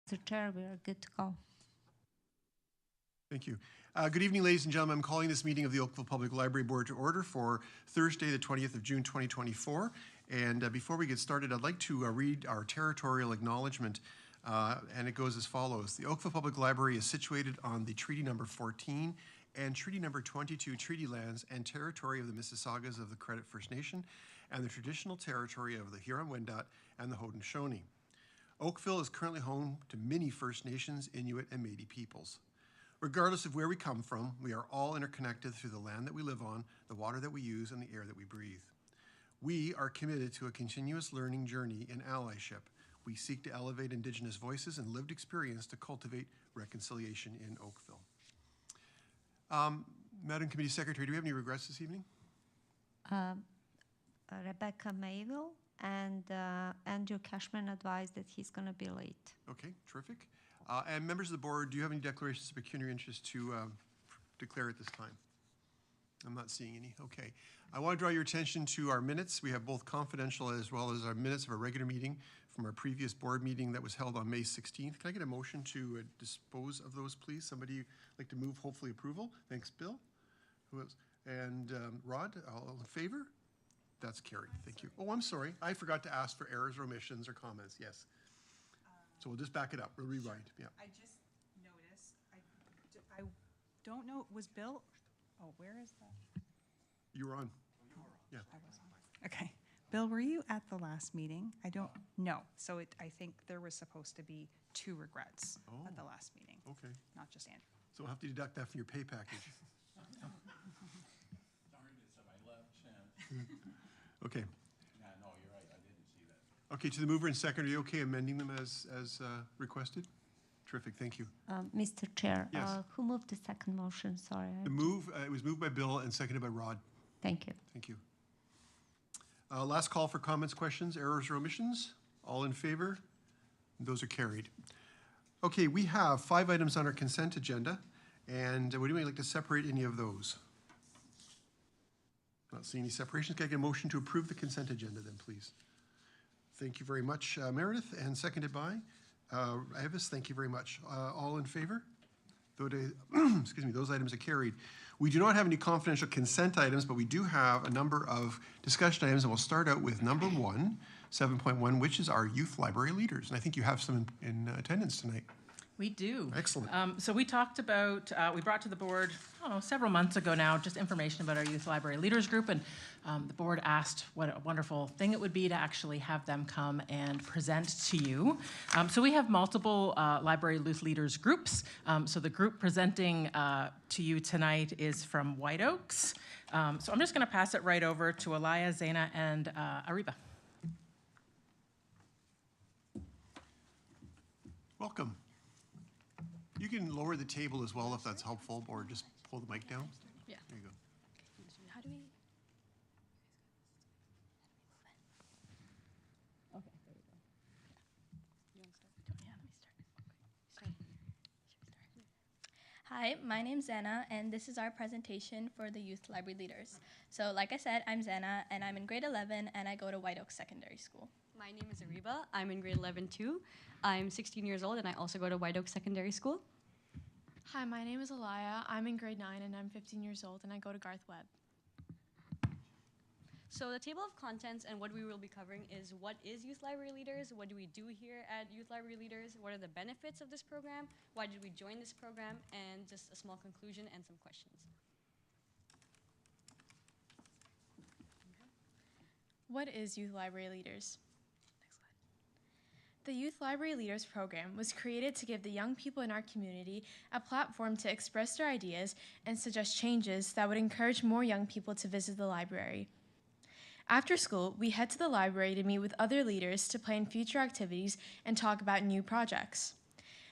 Mr. Chair, we are good to go. Thank you. Good evening, ladies and gentlemen. I'm calling this meeting of the Oakville Public Library Board to order for Thursday, the 20th of June, 2024. And before we get started, I'd like to read our territorial acknowledgement, and it goes as follows. The Oakville Public Library is situated on the Treaty Number 14 and Treaty Number 22 treaty lands and territory of the Mississaugas of the Credit First Nation and the traditional territory of the Huron-Wendat and the Haudenosaunee. Oakville is currently home to many First Nations, Inuit, and Métis peoples. Regardless of where we come from, we are all interconnected through the land that we live on, the water that we use, and the air that we breathe. We are committed to a continuous learning journey in allyship. We seek to elevate Indigenous voices and lived experience to cultivate reconciliation in Oakville. Madam Committee Secretary, do we have any regrets this evening? Rebecca Mayville and Andrew Cashman advised that he's going to be late. Okay, terrific. And members of the board, do you have any declarations of pecuniary interest to declare at this time? I'm not seeing any. Okay. I want to draw your attention to our minutes. We have both confidential as well as our minutes of a regular meeting from our previous board meeting that was held on May 16th. Can I get a motion to dispose of those, please? Somebody like to move, hopefully, approval? Thanks, Bill. Who else? And Rod, all in favor? That's carried. Thank you. Oh, I'm sorry. I forgot to ask for errors or omissions or comments. Yes. So we'll just back it up. We'll rewrite. Yeah. I just noticed, I don't know, was Bill, oh, where is that? You were on. Yeah. I was on. Okay. Bill, were you at the last meeting? I don't know. So I think there was supposed to be 2 regrets at the last meeting. Okay. Not just Andrew. So we'll have to deduct that from your pay package. Darn it, so I left. Okay. Yeah, no, you're right. I didn't see that. Okay, to the mover and seconder, are you okay amending them as requested? Terrific, thank you. Mr. Chair, Yes. Who moved the second motion? Sorry. The move, it was moved by Bill and seconded by Rod. Thank you. Thank you. Last call for comments, questions, errors, or omissions. All in favor? Those are carried. Okay, we have 5 items on our consent agenda, and would anybody like to separate any of those? Not seeing any separations. Can I get a motion to approve the consent agenda then, please? Thank you very much, Meredith, and seconded by Avis. Thank you very much. All in favor? Excuse me, those items are carried. We do not have any confidential consent items, but we do have a number of discussion items, and we'll start out with number 1, 7.1, which is our youth library leaders. And I think you have some in attendance tonight. We do. Excellent. So we talked about, we brought to the board, several months ago now, just information about our Youth Library Leaders Group, and the board asked what a wonderful thing it would be to actually have them come and present to you. So we have multiple library youth leaders groups. So the group presenting to you tonight is from White Oaks. So I'm just going to pass it right over to Alaya, Zaina, and Ariba. Welcome. You can lower the table as well if that's helpful, or just pull the mic down. Yeah. There you go. How do we? Okay, there we go. You want to start? Yeah, let me start. Hi, my name's Zana, and this is our presentation for the Youth Library Leaders. So like I said, I'm Zana, and I'm in grade 11, and I go to White Oaks Secondary School. My name is Ariba. I'm in grade 11 too. I'm 16 years old, and I also go to White Oaks Secondary School. Hi, my name is Alaya. I'm in grade 9, and I'm 15 years old, and I go to Garth Webb. So the table of contents and what we will be covering is what is Youth Library Leaders, what do we do here at Youth Library Leaders, what are the benefits of this program, why did we join this program, and just a small conclusion and some questions. What is Youth Library Leaders? Next slide. The Youth Library Leaders program was created to give the young people in our community a platform to express their ideas and suggest changes that would encourage more young people to visit the library. After school, we head to the library to meet with other leaders to plan future activities and talk about new projects.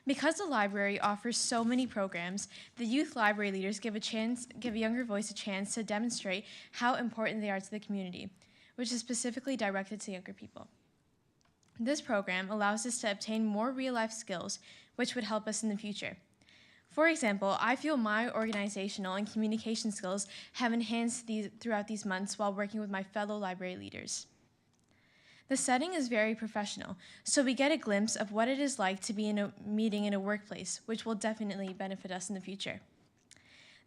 Because the library offers so many programs, the youth library leaders give a younger voice a chance to demonstrate how important they are to the community, which is specifically directed to younger people. This program allows us to obtain more real-life skills, which would help us in the future. For example, I feel my organizational and communication skills have enhanced throughout these months while working with my fellow library leaders. The setting is very professional, so we get a glimpse of what it is like to be in a meeting in a workplace, which will definitely benefit us in the future.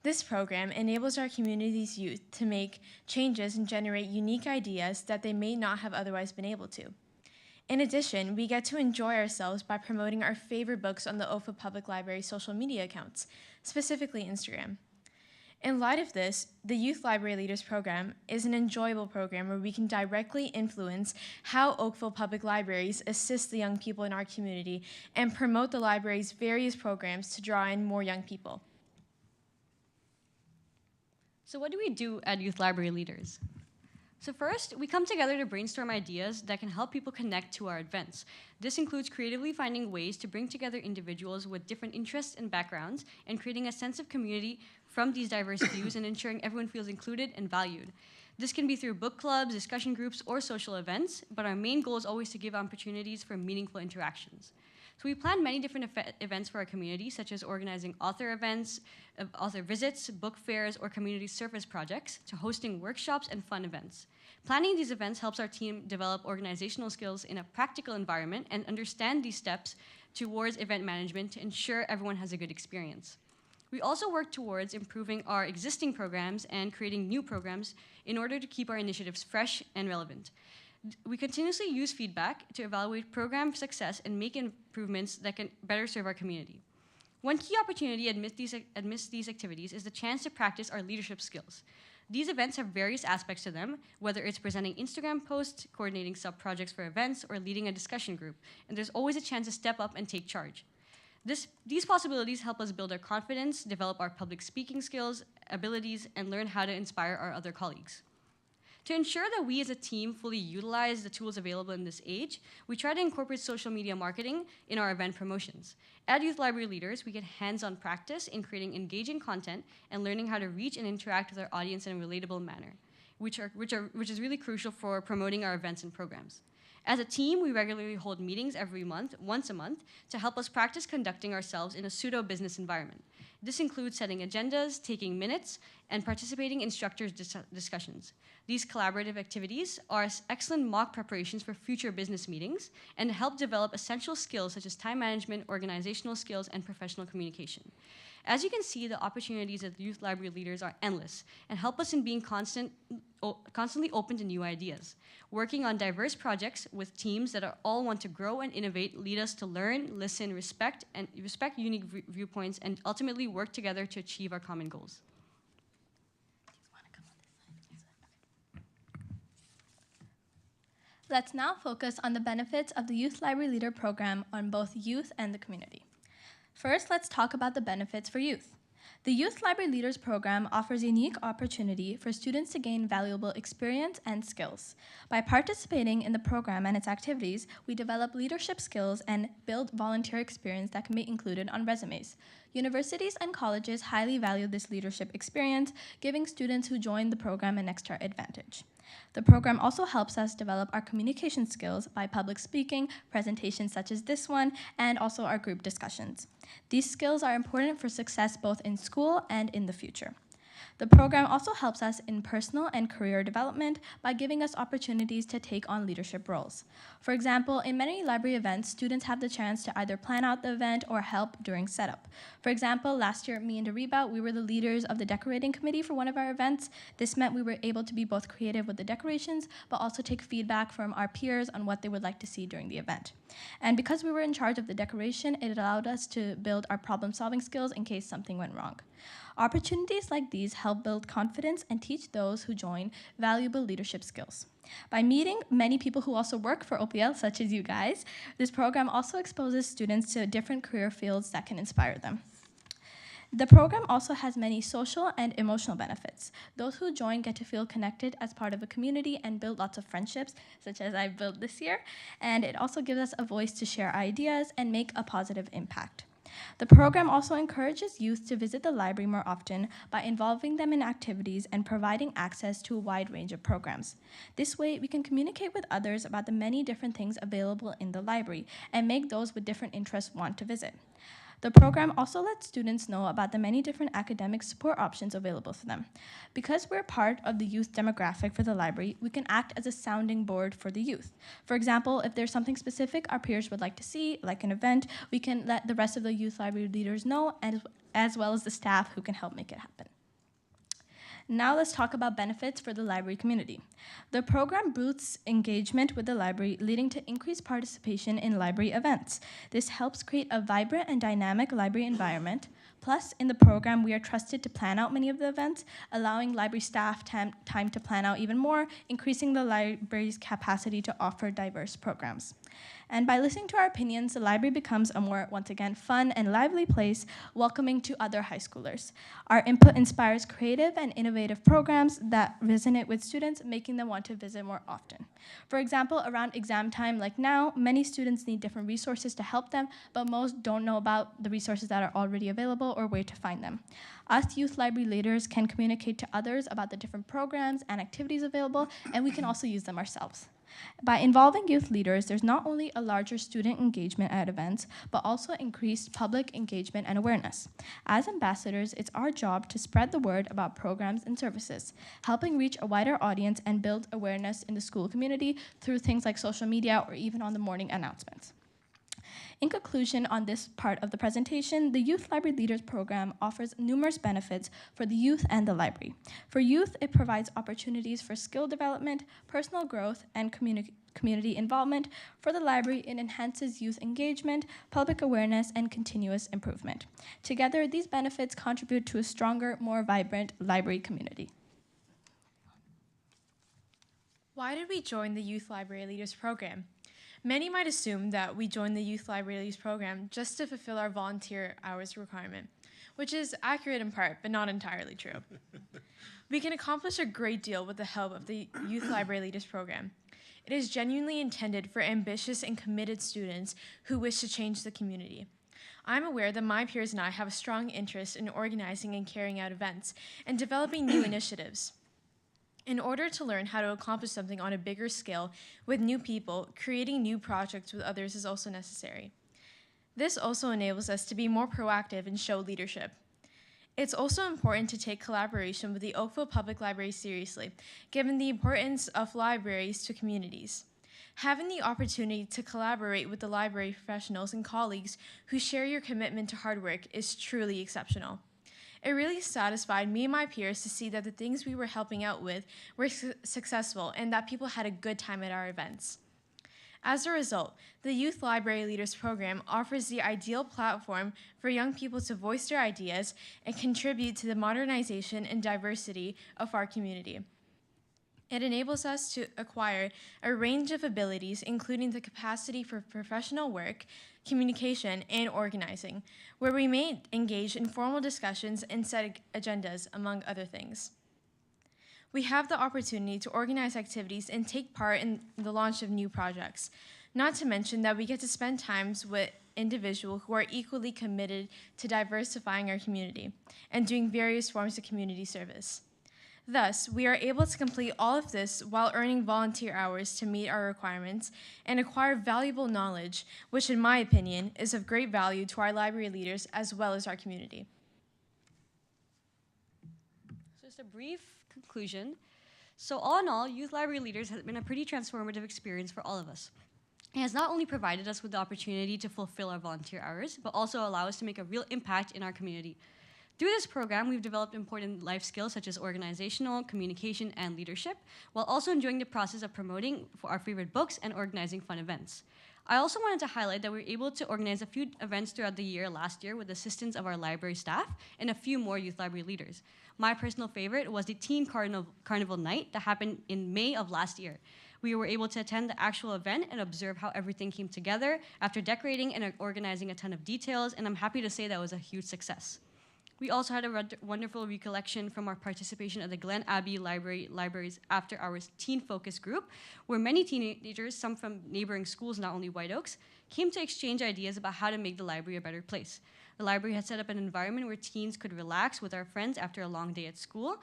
This program enables our community's youth to make changes and generate unique ideas that they may not have otherwise been able to. In addition, we get to enjoy ourselves by promoting our favorite books on the Oakville Public Library social media accounts, specifically Instagram. In light of this, the Youth Library Leaders Program is an enjoyable program where we can directly influence how Oakville Public Libraries assist the young people in our community and promote the library's various programs to draw in more young people. So what do we do at Youth Library Leaders? So first, we come together to brainstorm ideas that can help people connect to our events. This includes creatively finding ways to bring together individuals with different interests and backgrounds and creating a sense of community from these diverse views and ensuring everyone feels included and valued. This can be through book clubs, discussion groups, or social events, but our main goal is always to give opportunities for meaningful interactions. So we plan many different events for our community, such as organizing author events, author visits, book fairs, or community service projects, to hosting workshops and fun events. Planning these events helps our team develop organizational skills in a practical environment and understand these steps towards event management to ensure everyone has a good experience. We also work towards improving our existing programs and creating new programs in order to keep our initiatives fresh and relevant. We continuously use feedback to evaluate program success and make improvements that can better serve our community. One key opportunity amidst these activities is the chance to practice our leadership skills. These events have various aspects to them, whether it's presenting Instagram posts, coordinating sub-projects for events, or leading a discussion group, and there's always a chance to step up and take charge. These possibilities help us build our confidence, develop our public speaking skills, abilities, and learn how to inspire our other colleagues. To ensure that we as a team fully utilize the tools available in this age, we try to incorporate social media marketing in our event promotions. At Youth Library Leaders, we get hands-on practice in creating engaging content and learning how to reach and interact with our audience in a relatable manner, which is really crucial for promoting our events and programs. As a team, we regularly hold meetings once a month, to help us practice conducting ourselves in a pseudo-business environment. This includes setting agendas, taking minutes, and participating in structured discussions. These collaborative activities are excellent mock preparations for future business meetings and help develop essential skills such as time management, organizational skills, and professional communication. As you can see, the opportunities at Youth Library Leaders are endless and help us in being constantly open to new ideas. Working on diverse projects with teams that all want to grow and innovate lead us to learn, listen, respect unique viewpoints, and ultimately work together to achieve our common goals. Let's now focus on the benefits of the Youth Library Leader program on both youth and the community. First, let's talk about the benefits for youth. The Youth Library Leaders program offers a unique opportunity for students to gain valuable experience and skills. By participating in the program and its activities, we develop leadership skills and build volunteer experience that can be included on resumes. Universities and colleges highly value this leadership experience, giving students who join the program an extra advantage. The program also helps us develop our communication skills by public speaking, presentations such as this one, and also our group discussions. These skills are important for success both in school and in the future. The program also helps us in personal and career development by giving us opportunities to take on leadership roles. For example, in many library events, students have the chance to either plan out the event or help during setup. For example, last year, me and Dariba, we were the leaders of the decorating committee for one of our events. This meant we were able to be both creative with the decorations, but also take feedback from our peers on what they would like to see during the event. And because we were in charge of the decoration, it allowed us to build our problem-solving skills in case something went wrong. Opportunities like these help build confidence and teach those who join valuable leadership skills. By meeting many people who also work for OPL, such as you guys, this program also exposes students to different career fields that can inspire them. The program also has many social and emotional benefits. Those who join get to feel connected as part of a community and build lots of friendships, such as I've built this year, and it also gives us a voice to share ideas and make a positive impact. The program also encourages youth to visit the library more often by involving them in activities and providing access to a wide range of programs. This way, we can communicate with others about the many different things available in the library and make those with different interests want to visit. The program also lets students know about the many different academic support options available for them. Because we're part of the youth demographic for the library, we can act as a sounding board for the youth. For example, if there's something specific our peers would like to see, like an event, we can let the rest of the youth library leaders know, and as well as the staff who can help make it happen. Now let's talk about benefits for the library community. The program boosts engagement with the library, leading to increased participation in library events. This helps create a vibrant and dynamic library environment. Plus, in the program, we are trusted to plan out many of the events, allowing library staff time to plan out even more, increasing the library's capacity to offer diverse programs. And by listening to our opinions, the library becomes a more, once again, fun and lively place, welcoming to other high schoolers. Our input inspires creative and innovative programs that resonate with students, making them want to visit more often. For example, around exam time like now, many students need different resources to help them, but most don't know about the resources that are already available or where to find them. Us youth library leaders can communicate to others about the different programs and activities available, and we can also use them ourselves. By involving youth leaders, there's not only a larger student engagement at events, but also increased public engagement and awareness. As ambassadors, it's our job to spread the word about programs and services, helping reach a wider audience and build awareness in the school community through things like social media or even on the morning announcements. In conclusion, on this part of the presentation, the Youth Library Leaders Program offers numerous benefits for the youth and the library. For youth, it provides opportunities for skill development, personal growth, and community involvement. For the library, it enhances youth engagement, public awareness, and continuous improvement. Together, these benefits contribute to a stronger, more vibrant library community. Why did we join the Youth Library Leaders Program? Many might assume that we joined the Youth Library Leaders Program just to fulfill our volunteer hours requirement, which is accurate in part, but not entirely true. We can accomplish a great deal with the help of the Youth Library Leaders Program. It is genuinely intended for ambitious and committed students who wish to change the community. I'm aware that my peers and I have a strong interest in organizing and carrying out events and developing new initiatives. In order to learn how to accomplish something on a bigger scale with new people, creating new projects with others is also necessary. This also enables us to be more proactive and show leadership. It's also important to take collaboration with the Oakville Public Library seriously, given the importance of libraries to communities. Having the opportunity to collaborate with the library professionals and colleagues who share your commitment to hard work is truly exceptional. It really satisfied me and my peers to see that the things we were helping out with were successful and that people had a good time at our events. As a result, the Youth Library Leaders Program offers the ideal platform for young people to voice their ideas and contribute to the modernization and diversity of our community. It enables us to acquire a range of abilities, including the capacity for professional work, communication, and organizing, where we may engage in formal discussions and set agendas, among other things. We have the opportunity to organize activities and take part in the launch of new projects, not to mention that we get to spend times with individuals who are equally committed to diversifying our community and doing various forms of community service. Thus, we are able to complete all of this while earning volunteer hours to meet our requirements and acquire valuable knowledge, which in my opinion is of great value to our library leaders as well as our community. So just a brief conclusion. So all in all, Youth Library Leaders has been a pretty transformative experience for all of us. It has not only provided us with the opportunity to fulfill our volunteer hours, but also allow us to make a real impact in our community. Through this program, we've developed important life skills such as organizational, communication, and leadership, while also enjoying the process of promoting for our favorite books and organizing fun events. I also wanted to highlight that we were able to organize a few events throughout the year last year with the assistance of our library staff and a few more youth library leaders. My personal favorite was the Teen Carnival Night that happened in May of last year. We were able to attend the actual event and observe how everything came together after decorating and organizing a ton of details, and I'm happy to say that was a huge success. We also had a wonderful recollection from our participation at the Glen Abbey Library's After Hours Teen Focus Group, where many teenagers, some from neighboring schools, not only White Oaks, came to exchange ideas about how to make the library a better place. The library had set up an environment where teens could relax with our friends after a long day at school.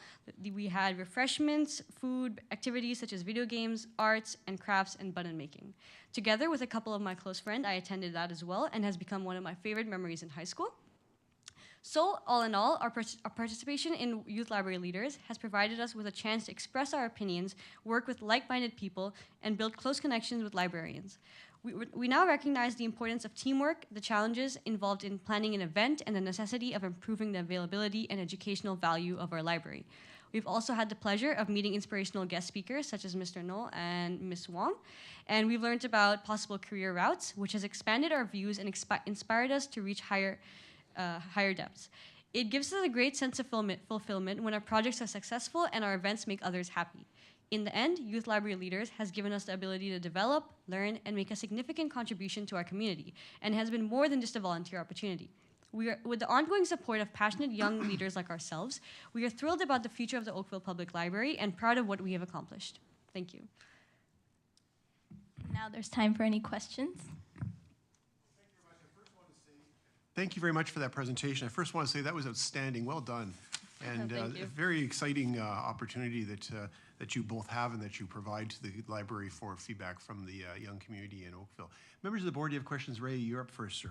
We had refreshments, food, activities such as video games, arts, and crafts, and button making. Together with a couple of my close friends, I attended that as well and has become one of my favorite memories in high school. So, all in all, our participation in Youth Library Leaders has provided us with a chance to express our opinions, work with like-minded people, and build close connections with librarians. We now recognize the importance of teamwork, the challenges involved in planning an event, and the necessity of improving the availability and educational value of our library. We've also had the pleasure of meeting inspirational guest speakers such as Mr. Noel and Ms. Wong, and we've learned about possible career routes, which has expanded our views and inspired us to reach higher depths. It gives us a great sense of fulfillment when our projects are successful and our events make others happy. In the end, Youth Library Leaders has given us the ability to develop, learn, and make a significant contribution to our community, and has been more than just a volunteer opportunity. With the ongoing support of passionate young leaders like ourselves, we are thrilled about the future of the Oakville Public Library and proud of what we have accomplished. Thank you. Now there's time for any questions. Thank you very much for that presentation. I first want to say that was outstanding. Well done. And a very exciting opportunity that you both have and that you provide to the library for feedback from the young community in Oakville. Members of the board, do you have questions? Ray, you're up first, sir.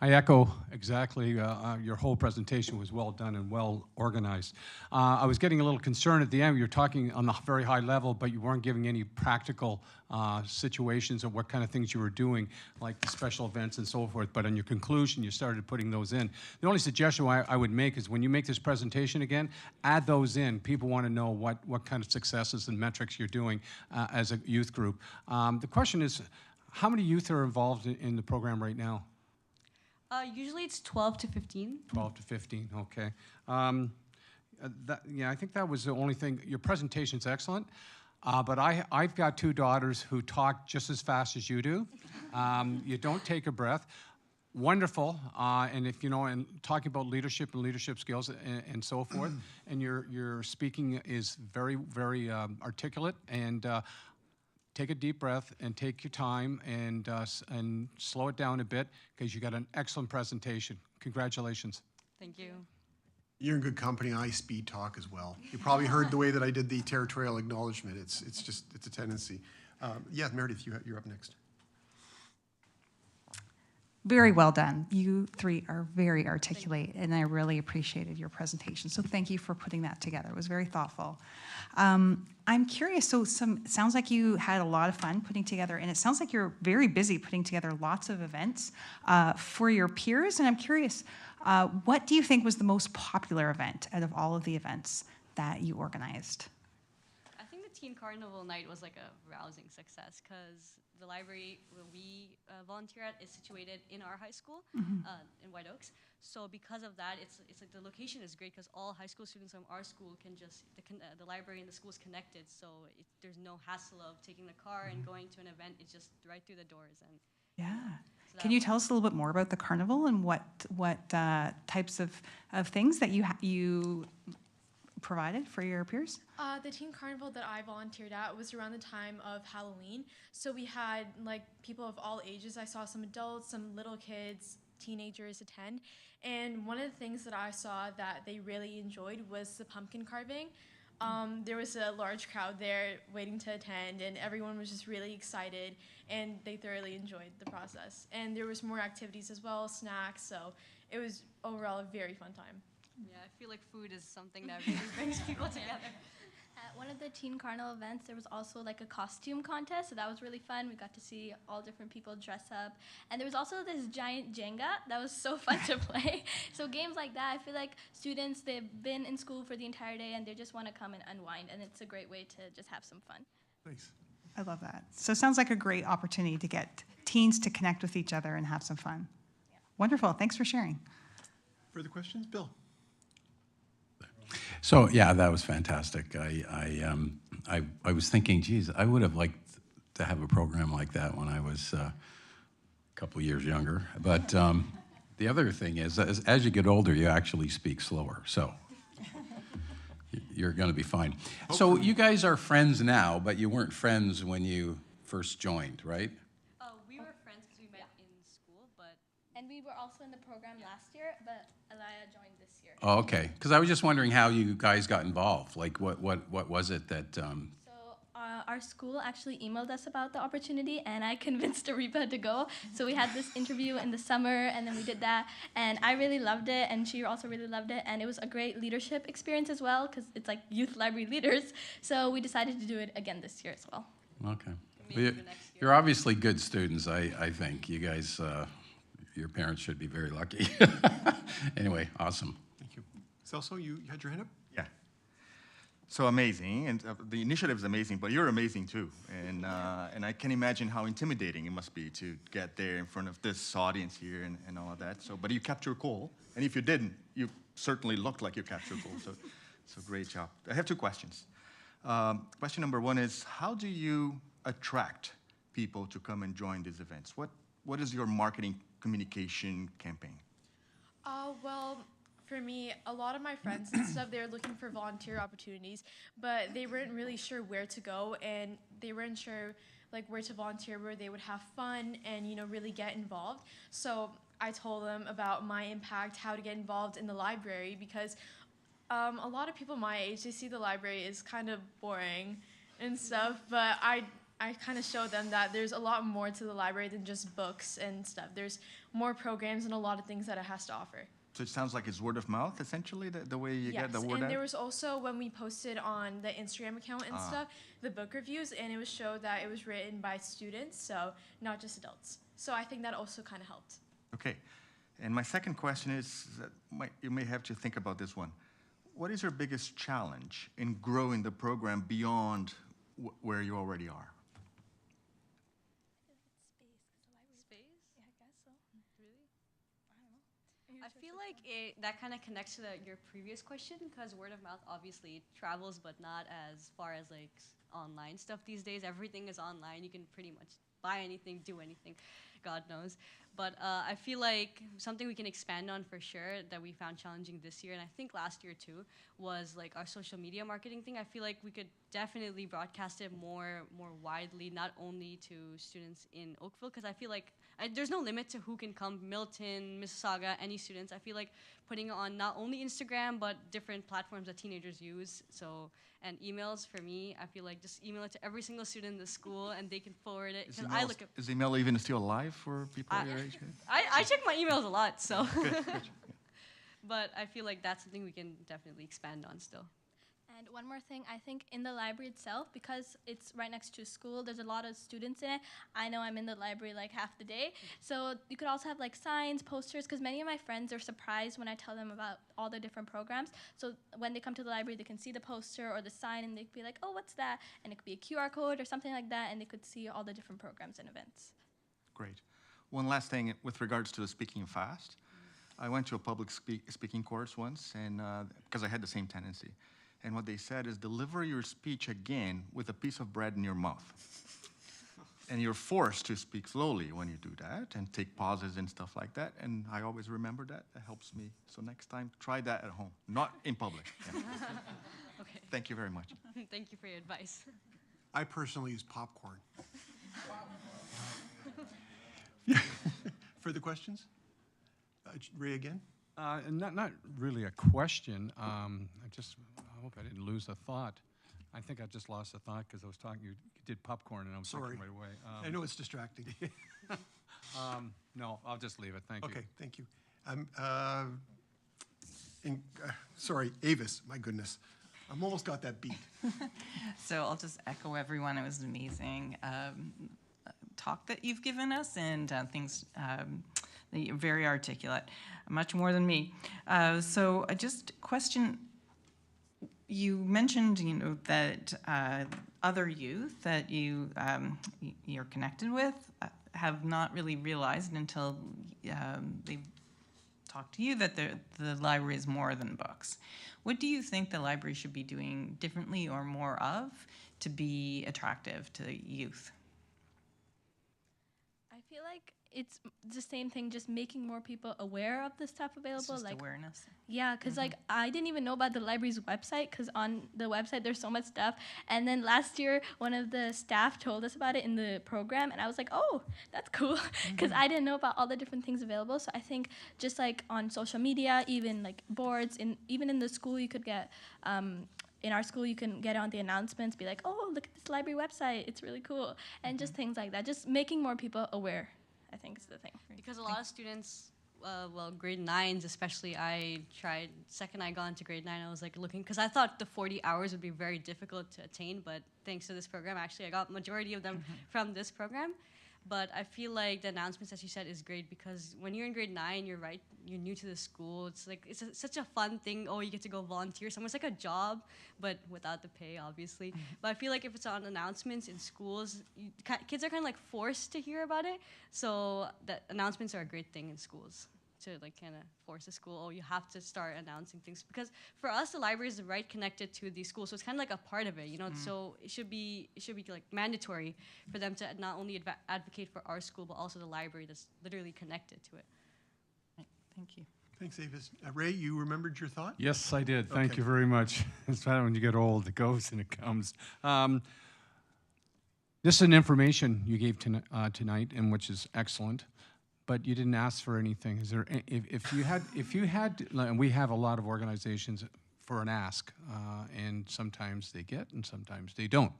I echo exactly, your whole presentation was well done and well organized. I was getting a little concerned at the end. You were talking on the very high level, but you weren't giving any practical situations of what kind of things you were doing, like the special events and so forth. But in your conclusion, you started putting those in. The only suggestion I would make is when you make this presentation again, add those in. People want to know what kind of successes and metrics you're doing as a youth group. The question is, how many youth are involved in the program right now? Usually it's 12 to 15. 12 to 15, okay. Yeah, I think that was the only thing. Your presentation's excellent, but I've got two daughters who talk just as fast as you do. You don't take a breath. Wonderful, and if you know, and talking about leadership and leadership skills and so forth, and your speaking is very, very articulate, and take a deep breath and take your time and slow it down a bit because you got an excellent presentation. Congratulations. Thank you. You're in good company. I speed talk as well. You probably heard the way that I did the territorial acknowledgement. It's a tendency. Yeah, Meredith, you're up next. Very well done. You three are very articulate, and I really appreciated your presentation. So thank you for putting that together. It was very thoughtful. I'm curious, so sounds like you had a lot of fun putting together, and it sounds like you're very busy putting together lots of events for your peers, and I'm curious, what do you think was the most popular event out of all of the events that you organized? I think the Teen Carnival night was like a rousing success because the library where we volunteer at is situated in our high school in White Oaks. So because of that, it's like the location is great because all high school students from our school can just, the library and the school is connected. So there's no hassle of taking the car and going to an event. It's just right through the doors. And Yeah. So Can you tell us a little bit more about the carnival and what types of things that you provided for your peers? The teen carnival that I volunteered at was around the time of Halloween. So we had like people of all ages. I saw some adults, some little kids, teenagers attend. And one of the things that I saw that they really enjoyed was the pumpkin carving. There was a large crowd there waiting to attend, and everyone was just really excited, and they thoroughly enjoyed the process. And there was more activities as well, snacks, so it was overall a very fun time. yeah, I feel like food is something that really brings people together. At one of the Teen Carnival events, there was also like a costume contest, so that was really fun. We got to see all different people dress up. And there was also this giant Jenga that was so fun to play. So games like that, I feel like students, they've been in school for the entire day and they just want to come and unwind, and it's a great way to just have some fun. Thanks. I love that. So it sounds like a great opportunity to get teens to connect with each other and have some fun. Yeah. Wonderful. Thanks for sharing. Further questions? Bill? So yeah, that was fantastic. I was thinking, geez, I would have liked to have a program like that when I was a couple years younger. But the other thing is, as you get older, you actually speak slower. So you're going to be fine. So you guys are friends now, but you weren't friends when you first joined, right? We were friends because we met in school, but And we were also in the program last year, but Elia joined this year. Oh, okay. Because I was just wondering how you guys got involved. Like, what was it that? So our school actually emailed us about the opportunity, and I convinced Arepa to go. So we had this interview in the summer, and then we did that, and I really loved it, and she also really loved it, and it was a great leadership experience as well, because it's like youth library leaders. So we decided to do it again this year as well. Okay. Maybe Well, the next year. you're obviously good students. I think you guys, your parents should be very lucky. Anyway, awesome. Thank you. Celso, you had your hand up? Yeah. So amazing, and the initiative is amazing, but you're amazing too. And I can imagine how intimidating it must be to get there in front of this audience here and all of that. So, but you kept your cool, and if you didn't, you certainly looked like you kept your cool. So great job. I have two questions. Question number one is, how do you attract people to come and join these events? What is your marketing communication campaign? Well, for me, a lot of my friends and stuff, they were looking for volunteer opportunities, but they weren't really sure where to go, and they weren't sure like where to volunteer, where they would have fun and, you know, really get involved. So I told them about my impact, how to get involved in the library, because a lot of people my age, they see the library as kind of boring and stuff, but I kind of showed them that there's a lot more to the library than just books and stuff. There's more programs and a lot of things that it has to offer. So it sounds like it's word of mouth, essentially, the way you get the word and out? there was also, when we posted on the Instagram account and stuff, the book reviews, and it was showed that it was written by students, so not just adults. So I think that also kind of helped. Okay. And my second question is, you may have to think about this one. What is your biggest challenge in growing the program beyond where you already are? Space? Yeah, I guess so. Really? I feel like that kind of connects to your previous question, because word of mouth obviously travels, but not as far as like online stuff these days. Everything is online. You can pretty much buy anything, do anything, God knows. But I feel like something we can expand on for sure that we found challenging this year, and I think last year too, was like our social media marketing thing. I feel like we could definitely broadcast it more widely, not only to students in Oakville, because I feel like there's no limit to who can come, Milton, Mississauga, any students. I feel like putting it on not only Instagram, but different platforms that teenagers use. So, and emails for me, I feel like just email it to every single student in the school and they can forward it. Is email even still alive for people your age? I check my emails a lot, so. Good. But I feel like that's something we can definitely expand on still. And one more thing, I think in the library itself, because it's right next to a school, there's a lot of students in it. I know I'm in the library like half the day. So you could also have like signs, posters, because many of my friends are surprised when I tell them about all the different programs. So when they come to the library, they can see the poster or the sign and they could be like, oh, what's that? And it could be a QR code or something like that, and they could see all the different programs and events. Great. One last thing with regards to the speaking fast. I went to a public speaking course once, and because I had the same tendency. And what they said is, deliver your speech again with a piece of bread in your mouth. And you're forced to speak slowly when you do that and take pauses and stuff like that. And I always remember that. That helps me. So next time, try that at home, not in public. Yeah. Okay. Thank you very much. Thank you for your advice. I personally use popcorn. Yeah. Further questions? Ray again? Not really a question. I hope I didn't lose a thought. I think I just lost a thought because I was talking. You did popcorn, and I was Sorry. thinking right away. I know it's distracting. No, I'll just leave it. Thank you. Okay, thank you. Sorry, Avis, my goodness. I'm almost got that beat. So I'll just echo everyone. It was an amazing talk that you've given us, and things that you're very articulate, much more than me. So I just question, you mentioned, that other youth that you're connected with have not really realized until they talk to you that the library is more than books. What do you think the library should be doing differently or more of to be attractive to youth? I feel like it's the same thing, just making more people aware of the stuff available. It's just like awareness. Yeah, because like I didn't even know about the library's website, because on the website there's so much stuff. And then last year, one of the staff told us about it in the program, and I was like, oh, that's cool, because I didn't know about all the different things available. So I think just like on social media, even like boards, even in the school, you could get. In our school, you can get on the announcements, be like, oh, look at this library website, it's really cool, and just things like that. Just making more people aware, I think, is the thing. Because a lot of students, well, grade 9s especially, I tried, second I got into grade 9, I was like looking, because I thought the 40 hours would be very difficult to attain, but thanks to this program, actually I got majority of them from this program. But I feel like the announcements, as you said, is great, because when you're in grade 9, you're new to the school. It's like, such a fun thing. Oh, you get to go volunteer somewhere. It's like a job, but without the pay, obviously. But I feel like if it's on announcements in schools, kids are kind of like forced to hear about it. So that announcements are a great thing in schools, to like kind of force the school, oh, you have to start announcing things. Because for us, the library is right connected to the school, so it's kind of like a part of it, you know. So it should be like mandatory for them to not only advocate for our school, but also the library that's literally connected to it. Right. Thank you. Thanks, Avis. Ray, you remembered your thought? Yes, I did. Thank Okay. you very much. It's bad when you get old, it goes and it comes. This is an information you gave tonight, and which is excellent, but you didn't ask for anything. Is there, if you had, and we have a lot of organizations for an ask, and sometimes they get and sometimes they don't.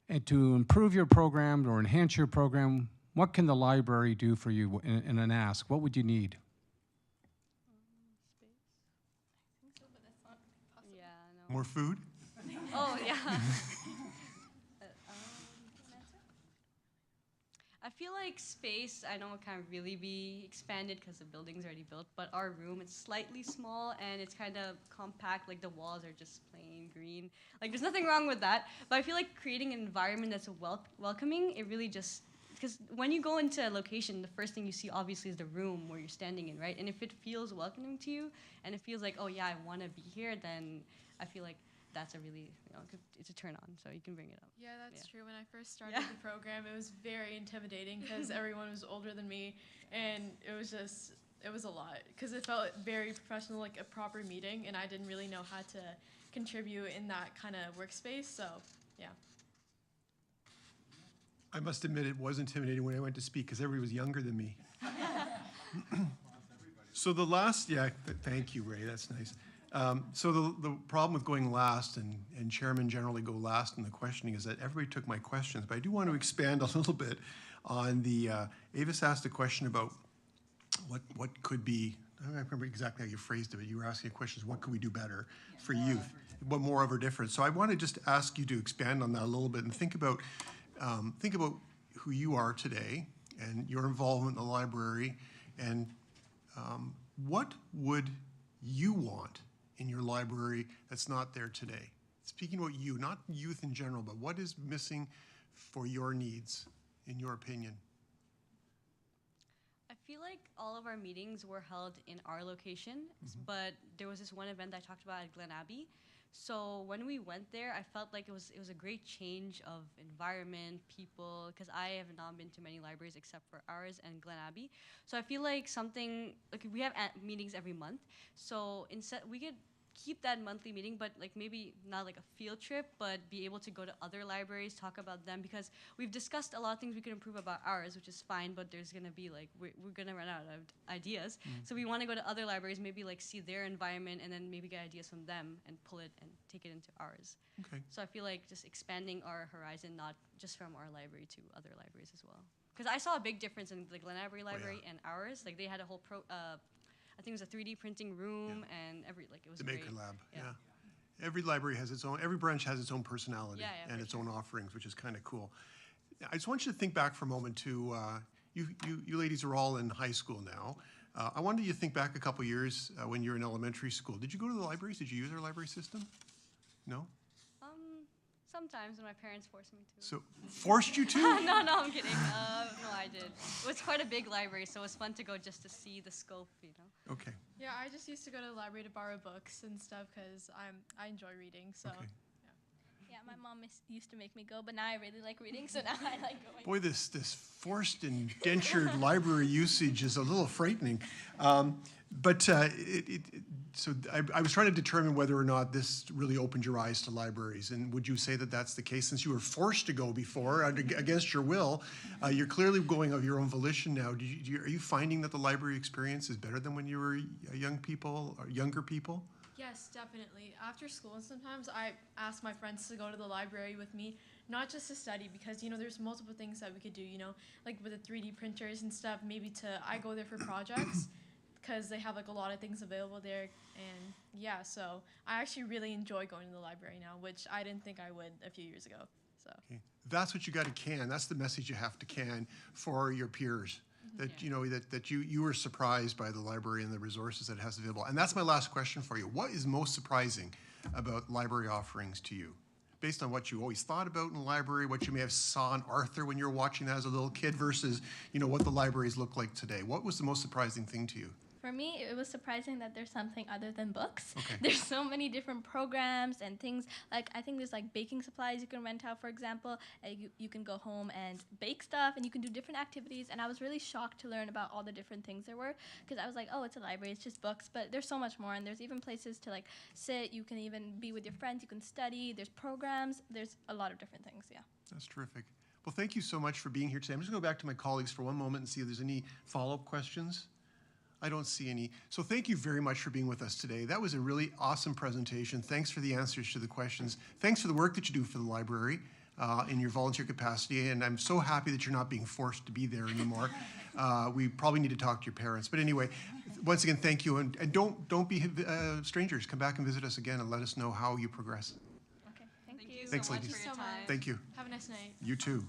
And to improve your program or enhance your program, what can the library do for you in an ask? What would you need? Yeah, no. More food? Oh, yeah. I feel like space, I know it can't really be expanded because the building's already built, but our room, it's slightly small and it's kind of compact, like the walls are just plain green. Like there's nothing wrong with that, but I feel like creating an environment that's welcoming, it really just, because when you go into a location, the first thing you see obviously is the room where you're standing in, right? And if it feels welcoming to you and it feels like, oh yeah, I want to be here, then I feel like that's a really, it's a turn on, so you can bring it up. Yeah, that's true. When I first started the program, it was very intimidating because everyone was older than me, and it was a lot because it felt very professional, like a proper meeting, and I didn't really know how to contribute in that kind of workspace, so yeah. I must admit it was intimidating when I went to speak because everybody was younger than me. So the last, thank you, Ray, that's nice. So the problem with going last, and chairmen generally go last in the questioning, is that everybody took my questions. But I do want to expand a little bit on the, Avis asked a question about what could be, I don't remember exactly how you phrased it, but you were asking questions, what could we do better for youth? What more of a difference? So I want to just ask you to expand on that a little bit and think about who you are today and your involvement in the library, and what would you want in your library that's not there today? Speaking about you, not youth in general, but what is missing for your needs, in your opinion? I feel like all of our meetings were held in our location, but there was this one event I talked about at Glen Abbey. So when we went there, I felt like it was a great change of environment, people, because I have not been to many libraries except for ours and Glen Abbey. So I feel like we have meetings every month. So instead, we could keep that monthly meeting, but like maybe not like a field trip, but be able to go to other libraries, talk about them, because we've discussed a lot of things we can improve about ours, which is fine, but there's gonna be like, we're gonna run out of ideas. So we wanna go to other libraries, maybe like see their environment and then maybe get ideas from them and pull it and take it into ours. Okay. So I feel like just expanding our horizon, not just from our library to other libraries as well. Because I saw a big difference in the Glen Abbey Library and ours. Like they had a whole I think it was a 3D printing room and it was The great. Maker Lab, yeah. Every library has its own, every branch has its own personality and its own offerings, which is kind of cool. I just want you to think back for a moment to, you ladies are all in high school now. I wanted you to think back a couple years when you were in elementary school. Did you go to the libraries? Did you use our library system? No? Sometimes when my parents forced me to. So, forced you to? No, I'm kidding. No, I did. It was quite a big library, so it was fun to go just to see the scope, you know. Okay. Yeah, I just used to go to the library to borrow books and stuff because I enjoy reading, so. Okay. Yeah. Yeah, my mom used to make me go, but now I really like reading, so now I like going. Boy, this forced indentured library usage is a little frightening. So I was trying to determine whether or not this really opened your eyes to libraries. And would you say that that's the case? Since you were forced to go before, against your will, you're clearly going of your own volition now. Are you finding that the library experience is better than when you were younger people? Yes, definitely. After school, sometimes I ask my friends to go to the library with me, not just to study, because, there's multiple things that we could do, like with the 3D printers and stuff. I go there for projects because they have like a lot of things available there. And yeah, so I actually really enjoy going to the library now, which I didn't think I would a few years ago. So That's what you got to can. That's the message you have to can for your peers. That that you were surprised by the library and the resources that it has available. And that's my last question for you. What is most surprising about library offerings to you? Based on what you always thought about in the library, what you may have saw in Arthur when you were watching that as a little kid versus, what the libraries look like today. What was the most surprising thing to you? For me, it was surprising that there's something other than books. Okay. There's so many different programs and things. Like, I think there's like baking supplies you can rent out, for example. You can go home and bake stuff, and you can do different activities. And I was really shocked to learn about all the different things there were, because I was like, oh, it's a library, it's just books. But there's so much more, and there's even places to like sit. You can even be with your friends. You can study. There's programs. There's a lot of different things, yeah. That's terrific. Well, thank you so much for being here today. I'm just going to go back to my colleagues for one moment and see if there's any follow-up questions. I don't see any. So thank you very much for being with us today. That was a really awesome presentation. Thanks for the answers to the questions. Thanks for the work that you do for the library in your volunteer capacity. And I'm so happy that you're not being forced to be there anymore. We probably need to talk to your parents. But anyway, once again, thank you. And don't be strangers. Come back and visit us again and let us know how you progress. Okay, thank you. Thanks, so much ladies. for your time. Thank you. have a nice night. You too.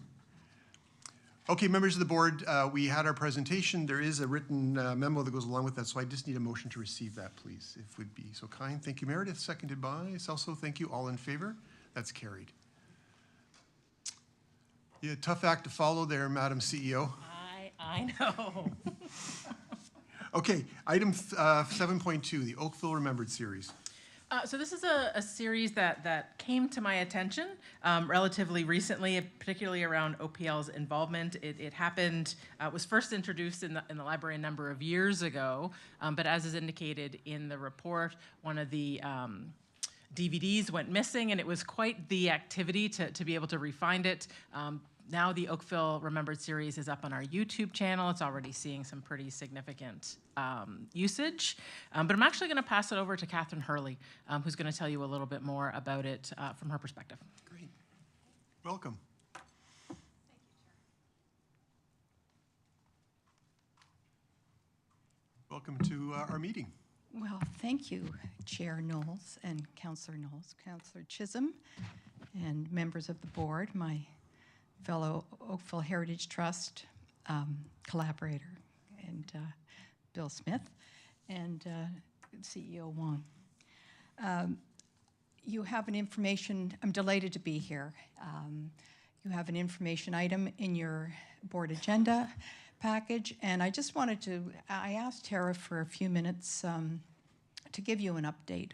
Okay, members of the board, we had our presentation. There is a written memo that goes along with that, so I just need a motion to receive that, please, if would be so kind. Thank you, Meredith. Seconded by Celso. Thank you. All in favor? That's carried. Yeah, tough act to follow there, Madam CEO. I know. Okay, item 7.2, the Oakville Remembered series. So this is a series that came to my attention relatively recently, particularly around OPL's involvement. It happened, was first introduced in the library a number of years ago, but as is indicated in the report, one of the DVDs went missing, and it was quite the activity to be able to re-find it. Now the Oakville Remembered series is up on our YouTube channel. It's already seeing some pretty significant usage. But I'm actually going to pass it over to Catherine Hurley, who's going to tell you a little bit more about it from her perspective. Great. Welcome. Welcome to our meeting. Well, thank you, Chair Knowles and Councillor Knowles, Councillor Chisholm, and members of the board, my fellow Oakville Heritage Trust collaborator, and Bill Smith, and CEO Wong. You have an information, I'm delighted to be here. You have an information item in your board agenda package, and I just wanted to, I asked Tara for a few minutes to give you an update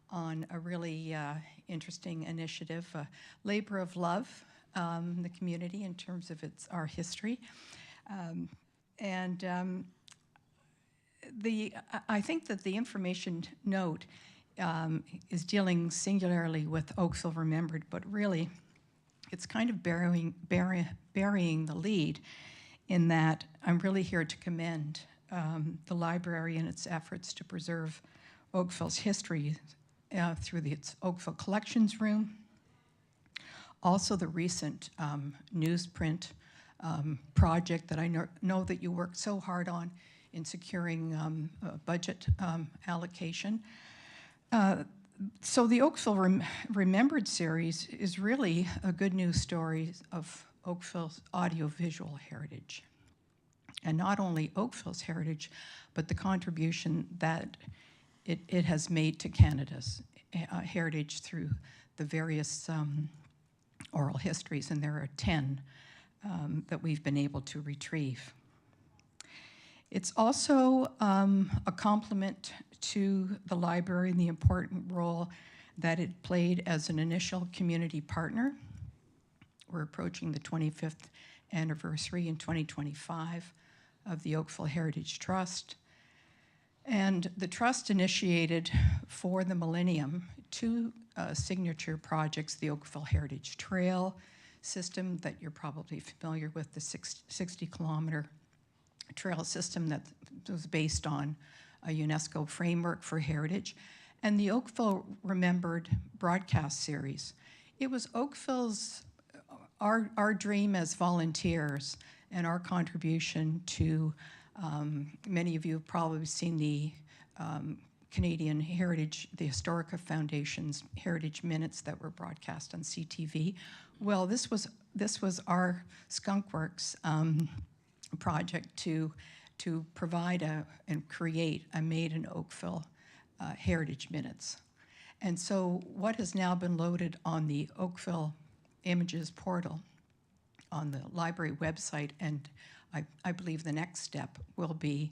on a really interesting initiative, a labor of love in the community in terms of our history. I think that the information note is dealing singularly with Oakville Remembered, but really it's kind of burying the lead in that I'm really here to commend the library and its efforts to preserve Oakville's history through its Oakville Collections Room. Also the recent newsprint project that I know that you worked so hard on in securing a budget allocation. So the Oakville Remembered series is really a good news story of Oakville's audiovisual heritage. And not only Oakville's heritage, but the contribution that it has made to Canada's heritage through the various oral histories, and there are 10 that we've been able to retrieve. It's also a complement to the library and the important role that it played as an initial community partner. We're approaching the 25th anniversary in 2025 of the Oakville Heritage Trust. And the trust initiated for the millennium 2 signature projects, the Oakville Heritage Trail system that you're probably familiar with, the 60-kilometer trail system that was based on a UNESCO framework for heritage, and the Oakville Remembered broadcast series. It was Oakville's, our dream as volunteers and our contribution to, many of you have probably seen the Canadian Heritage, the Historica Foundation's Heritage Minutes that were broadcast on CTV. Well, this was our Skunkworks project to provide and create a Made in Oakville Heritage Minutes. And so what has now been loaded on the Oakville Images portal on the library website, and I believe the next step will be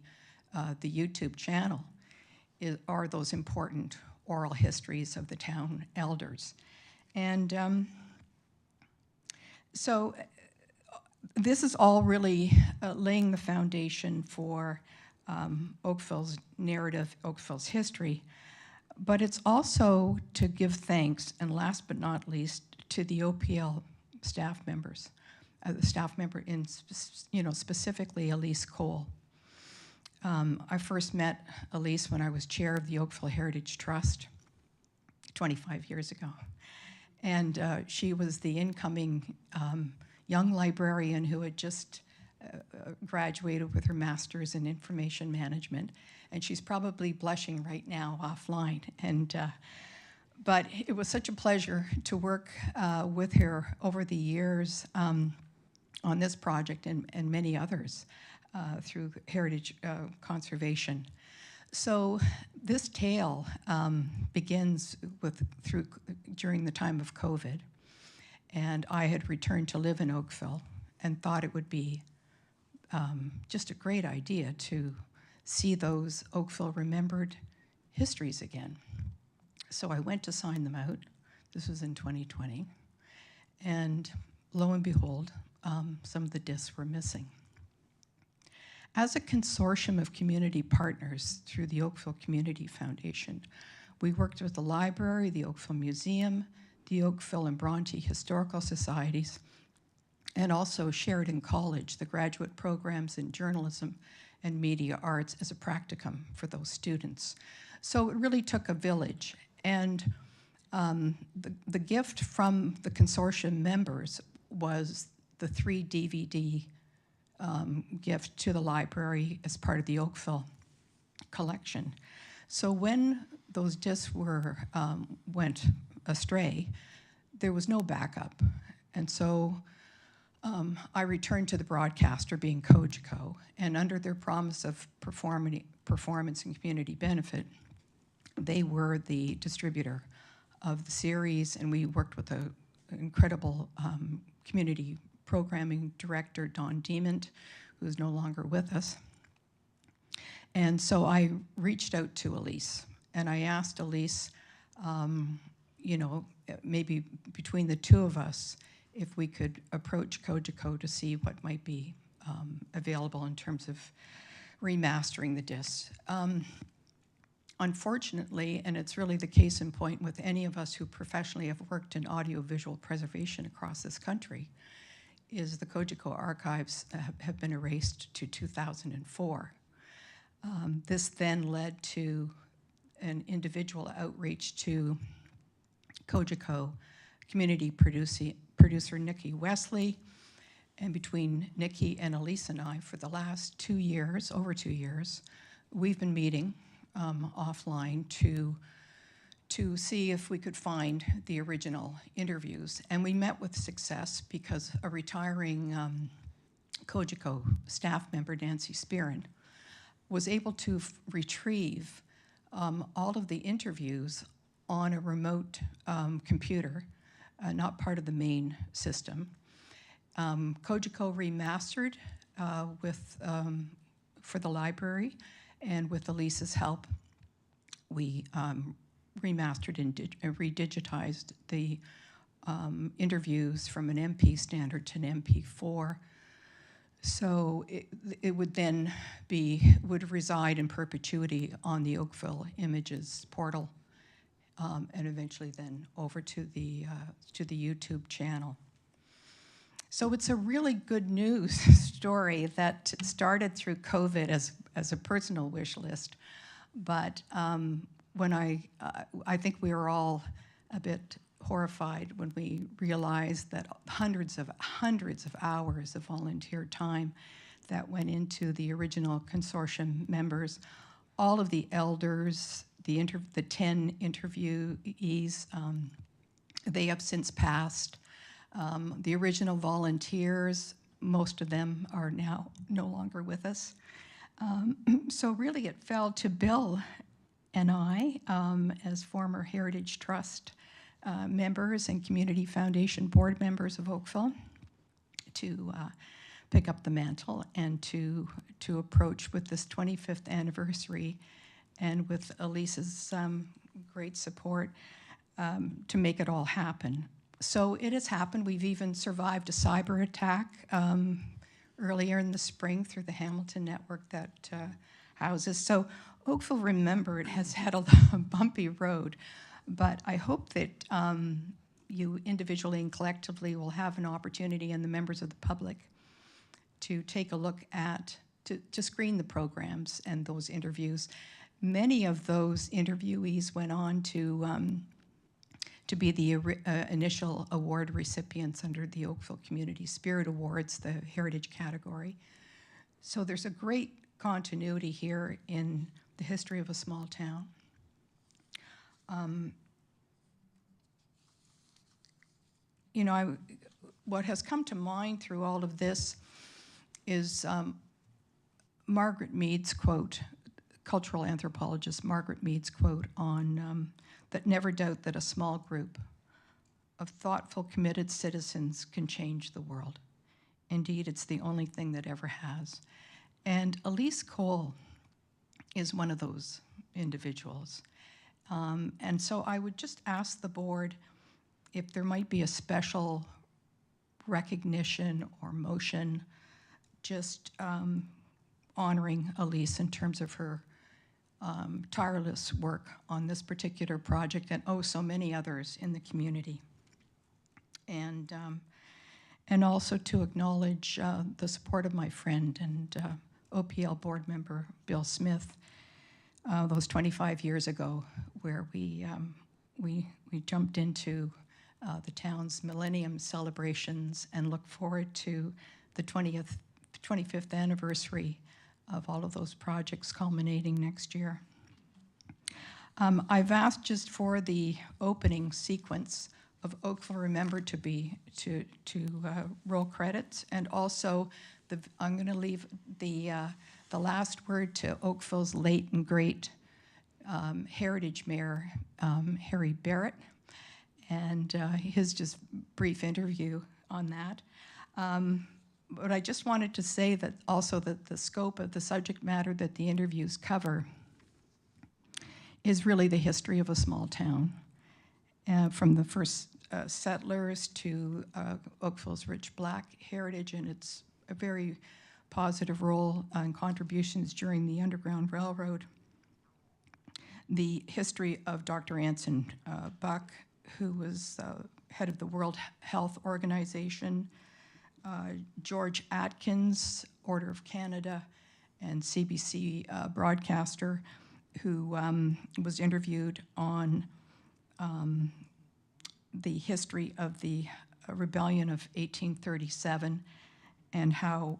the YouTube channel, are those important oral histories of the town elders. And so this is all really laying the foundation for Oakville's narrative, Oakville's history, but it's also to give thanks, and last but not least, to the OPL staff members, the staff member in, specifically Elise Cole. I first met Elise when I was chair of the Oakville Heritage Trust 25 years ago. And she was the incoming young librarian who had just graduated with her master's in information management. And she's probably blushing right now offline. And but it was such a pleasure to work with her over the years on this project and many others through heritage conservation. So this tale begins during the time of COVID, and I had returned to live in Oakville and thought it would be just a great idea to see those Oakville Remembered histories again. So I went to sign them out. This was in 2020, and lo and behold, some of the discs were missing. As a consortium of community partners through the Oakville Community Foundation, we worked with the library, the Oakville Museum, the Oakville and Bronte Historical Societies, and also Sheridan College, the graduate programs in journalism and media arts as a practicum for those students. So it really took a village. And the gift from the consortium members was the 3 DVD gift to the library as part of the Oakville collection. So when those discs went astray, there was no backup. And so I returned to the broadcaster, being Cogeco, and under their promise of performance and community benefit, they were the distributor of the series, and we worked with an incredible community programming director, Don Demont, who is no longer with us. And so I reached out to Elise, and I asked Elise, maybe between the two of us, if we could approach Cogeco to see what might be available in terms of remastering the discs. Unfortunately, and it's really the case in point with any of us who professionally have worked in audiovisual preservation across this country, is the Cogeco archives have been erased to 2004. This then led to an individual outreach to Cogeco community producer Nikki Wesley, and between Nikki and Elise and I, for the last 2 years, over 2 years, we've been meeting offline to see if we could find the original interviews. And we met with success because a retiring Cogeco staff member, Nancy Spearin, was able to retrieve all of the interviews on a remote computer, not part of the main system. Cogeco remastered for the library, and with Elise's help, we remastered and redigitized the interviews from an MP standard to an MP4. So it would then would reside in perpetuity on the Oakville Images portal, and eventually then over to the YouTube channel. So it's a really good news story that started through COVID as a personal wish list, but when I think we were all a bit horrified when we realized that hundreds of hours of volunteer time that went into the original consortium members, all of the elders, the 10 interviewees, they have since passed. The original volunteers, most of them are now no longer with us. So really it fell to Bill and I, as former Heritage Trust members and Community Foundation board members of Oakville, to pick up the mantle and to approach with this 25th anniversary, and with Elise's great support, to make it all happen. So it has happened. We've even survived a cyber attack earlier in the spring through the Hamilton network that houses. So Oakville Remembered has had a bumpy road, but I hope that you individually and collectively will have an opportunity, and the members of the public, to take a look at, to screen the programs and those interviews. Many of those interviewees went on to be the initial award recipients under the Oakville Community Spirit Awards, the Heritage category. So there's a great continuity here in the history of a small town. You know, what has come to mind through all of this is Margaret Mead's quote, cultural anthropologist Margaret Mead's quote on that never doubt that a small group of thoughtful, committed citizens can change the world. Indeed, it's the only thing that ever has. And Elise Cole is one of those individuals. And so I would just ask the board if there might be a special recognition or motion just honoring Elise in terms of her tireless work on this particular project, and so many others in the community. And also to acknowledge the support of my friend and OPL board member Bill Smith, those 25 years ago, where we jumped into the town's millennium celebrations and look forward to the 25th anniversary of all of those projects culminating next year. I've asked just for the opening sequence of Oakville Remembered to roll credits, and also I'm going to leave the last word to Oakville's late and great Heritage Mayor Harry Barrett, and his just brief interview on that. But I just wanted to say that also that the scope of the subject matter that the interviews cover is really the history of a small town, from the first settlers to Oakville's rich Black heritage and its a very positive role and contributions during the Underground Railroad, the history of Dr. Anson Buck, who was head of the World Health Organization, George Atkins, Order of Canada, and CBC broadcaster, who was interviewed on the history of the rebellion of 1837 and how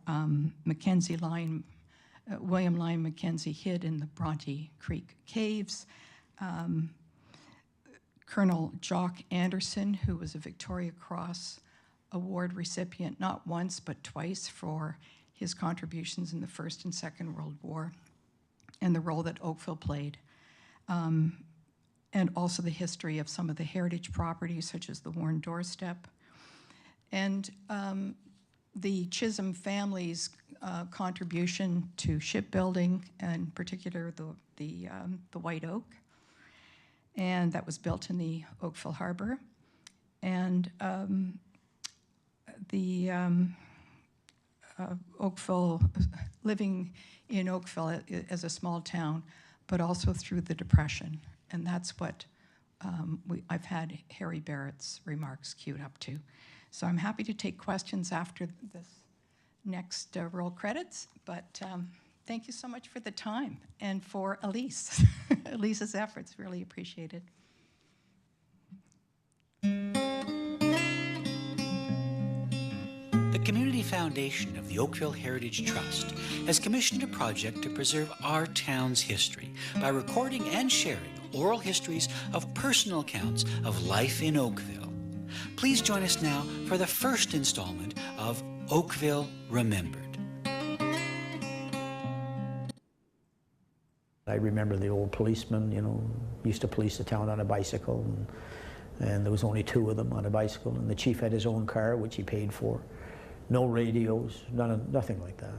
William Lyon Mackenzie hid in the Bronte Creek caves. Colonel Jock Anderson, who was a Victoria Cross Award recipient not once but twice for his contributions in the First and Second World War, and the role that Oakville played. And also the history of some of the heritage properties, such as the Warren Doorstep. And the Chisholm family's contribution to shipbuilding, and in particular the White Oak. and that was built in the Oakville Harbor. And Oakville, living in Oakville as a small town, but also through the Depression. And that's what I've had Harry Barrett's remarks queued up to. So I'm happy to take questions after this next roll credits, but thank you so much for the time and for Elise. Elise's efforts, really appreciated. The Community Foundation of the Oakville Heritage Trust has commissioned a project to preserve our town's history by recording and sharing oral histories of personal accounts of life in Oakville. Please join us now for the first installment of Oakville Remembered. I remember the old policeman, you know, used to police the town on a bicycle, and there was only 2 of them on a bicycle, and the chief had his own car, which he paid for. No radios, nothing like that.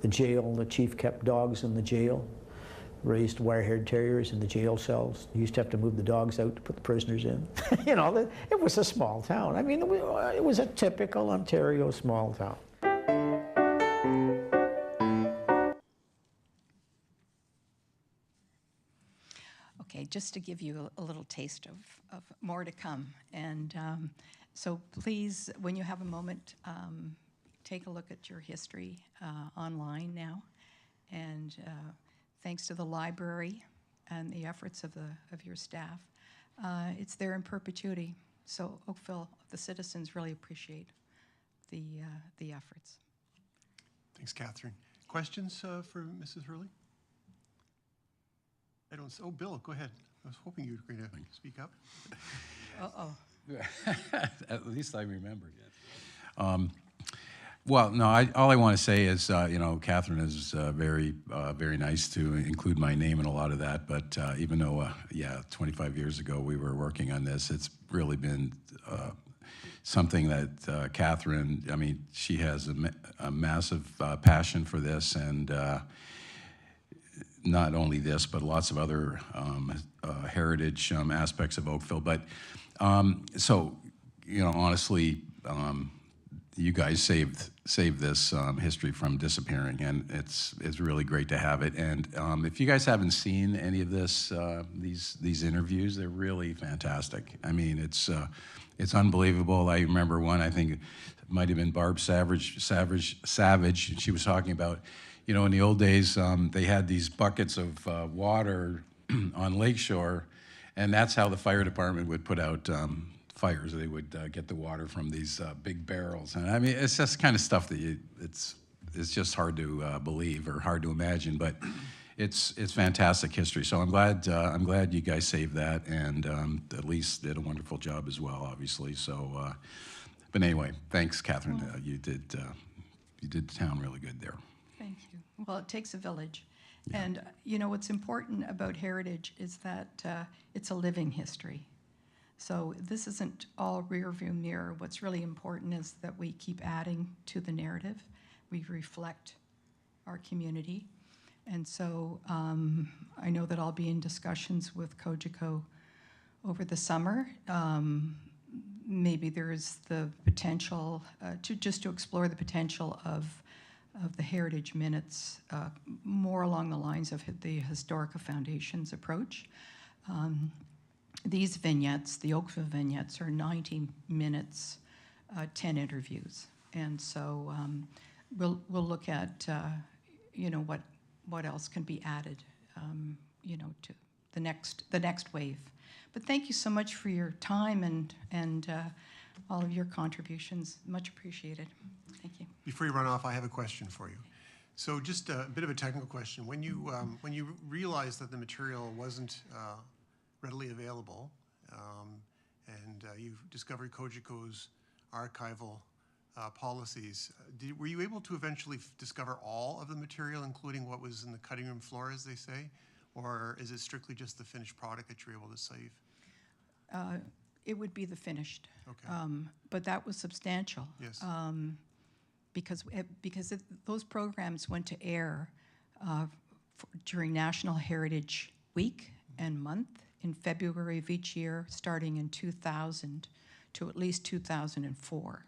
The jail, the chief kept dogs in the jail, raised wire-haired terriers in the jail cells. He used to have to move the dogs out to put the prisoners in. You know, it was a small town. I mean, it was a typical Ontario small town. Okay, just to give you a little taste of more to come. And so please, when you have a moment, take a look at your history online now. And thanks to the library and the efforts of your staff, it's there in perpetuity. So Oakville, the citizens really appreciate the efforts. Thanks, Catherine. Questions for Mrs. Hurley? I don't. Oh, Bill, go ahead. I was hoping you were going to speak up. Uh-oh. At least I remember. Well, no, all I want to say is, you know, Catherine is very nice to include my name in a lot of that. But even though, 25 years ago we were working on this, it's really been something that Catherine, I mean, she has a massive passion for this, and not only this, but lots of other heritage aspects of Oakville. But so, you know, honestly, you guys saved this history from disappearing, and it's really great to have it. And if you guys haven't seen any of this, these interviews, they're really fantastic. I mean, it's unbelievable. I remember one, I think it might have been Barb Savage. She was talking about, you know, in the old days, they had these buckets of water on Lakeshore, and that's how the fire department would put out fires. They would get the water from these big barrels. And I mean, it's just kind of stuff that it's just hard to believe or hard to imagine, but it's fantastic history. So I'm glad you guys saved that, and Elise did a wonderful job as well, obviously. So, but anyway, thanks, Catherine. You did the town really good there. Thank you. Well, it takes a village. Yeah. And, you know, what's important about heritage is that it's a living history. So this isn't all rear view mirror. What's really important is that we keep adding to the narrative. We reflect our community. And so I know that I'll be in discussions with Cogeco over the summer. Maybe there's the potential to explore the potential of the heritage minutes more along the lines of the Historical Foundation's approach. These vignettes, the Oakville vignettes, are 90 minutes, 10 interviews. And so we'll look at, you know, what else can be added, you know, to the next wave. But thank you so much for your time and all of your contributions. Much appreciated. Thank you. Before you run off, I have a question for you. So just a bit of a technical question. When you realized that the material wasn't readily available, and you discovered Cogeco's archival policies, were you able to eventually discover all of the material, including what was in the cutting room floor, as they say? Or is it strictly just the finished product that you're able to save? It would be the finished. Okay. But that was substantial. Yes. Because those programs went to air during National Heritage Week and month in February of each year, starting in 2000 to at least 2004.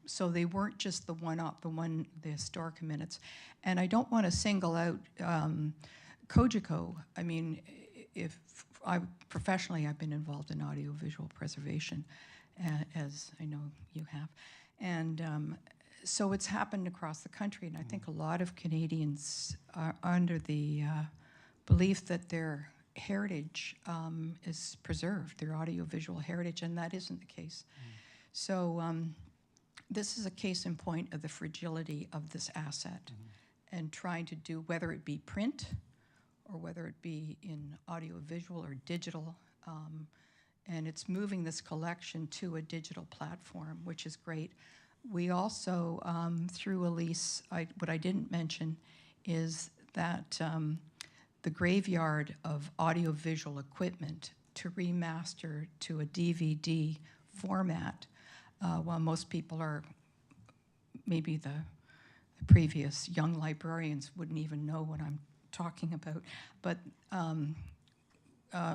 So they weren't just the historic minutes. And I don't want to single out Cogeco. I mean, professionally, I've been involved in audiovisual preservation, as I know you have. And so it's happened across the country, and I think a lot of Canadians are under the belief that their heritage is preserved, their audiovisual heritage, and that isn't the case. So this is a case in point of the fragility of this asset, and trying to do, whether it be print or whether it be in audiovisual or digital, and it's moving this collection to a digital platform, which is great. We also, through Elise, what I didn't mention is that the graveyard of audiovisual equipment to remaster to a DVD format, while most people are, maybe the previous young librarians wouldn't even know what I'm talking about, but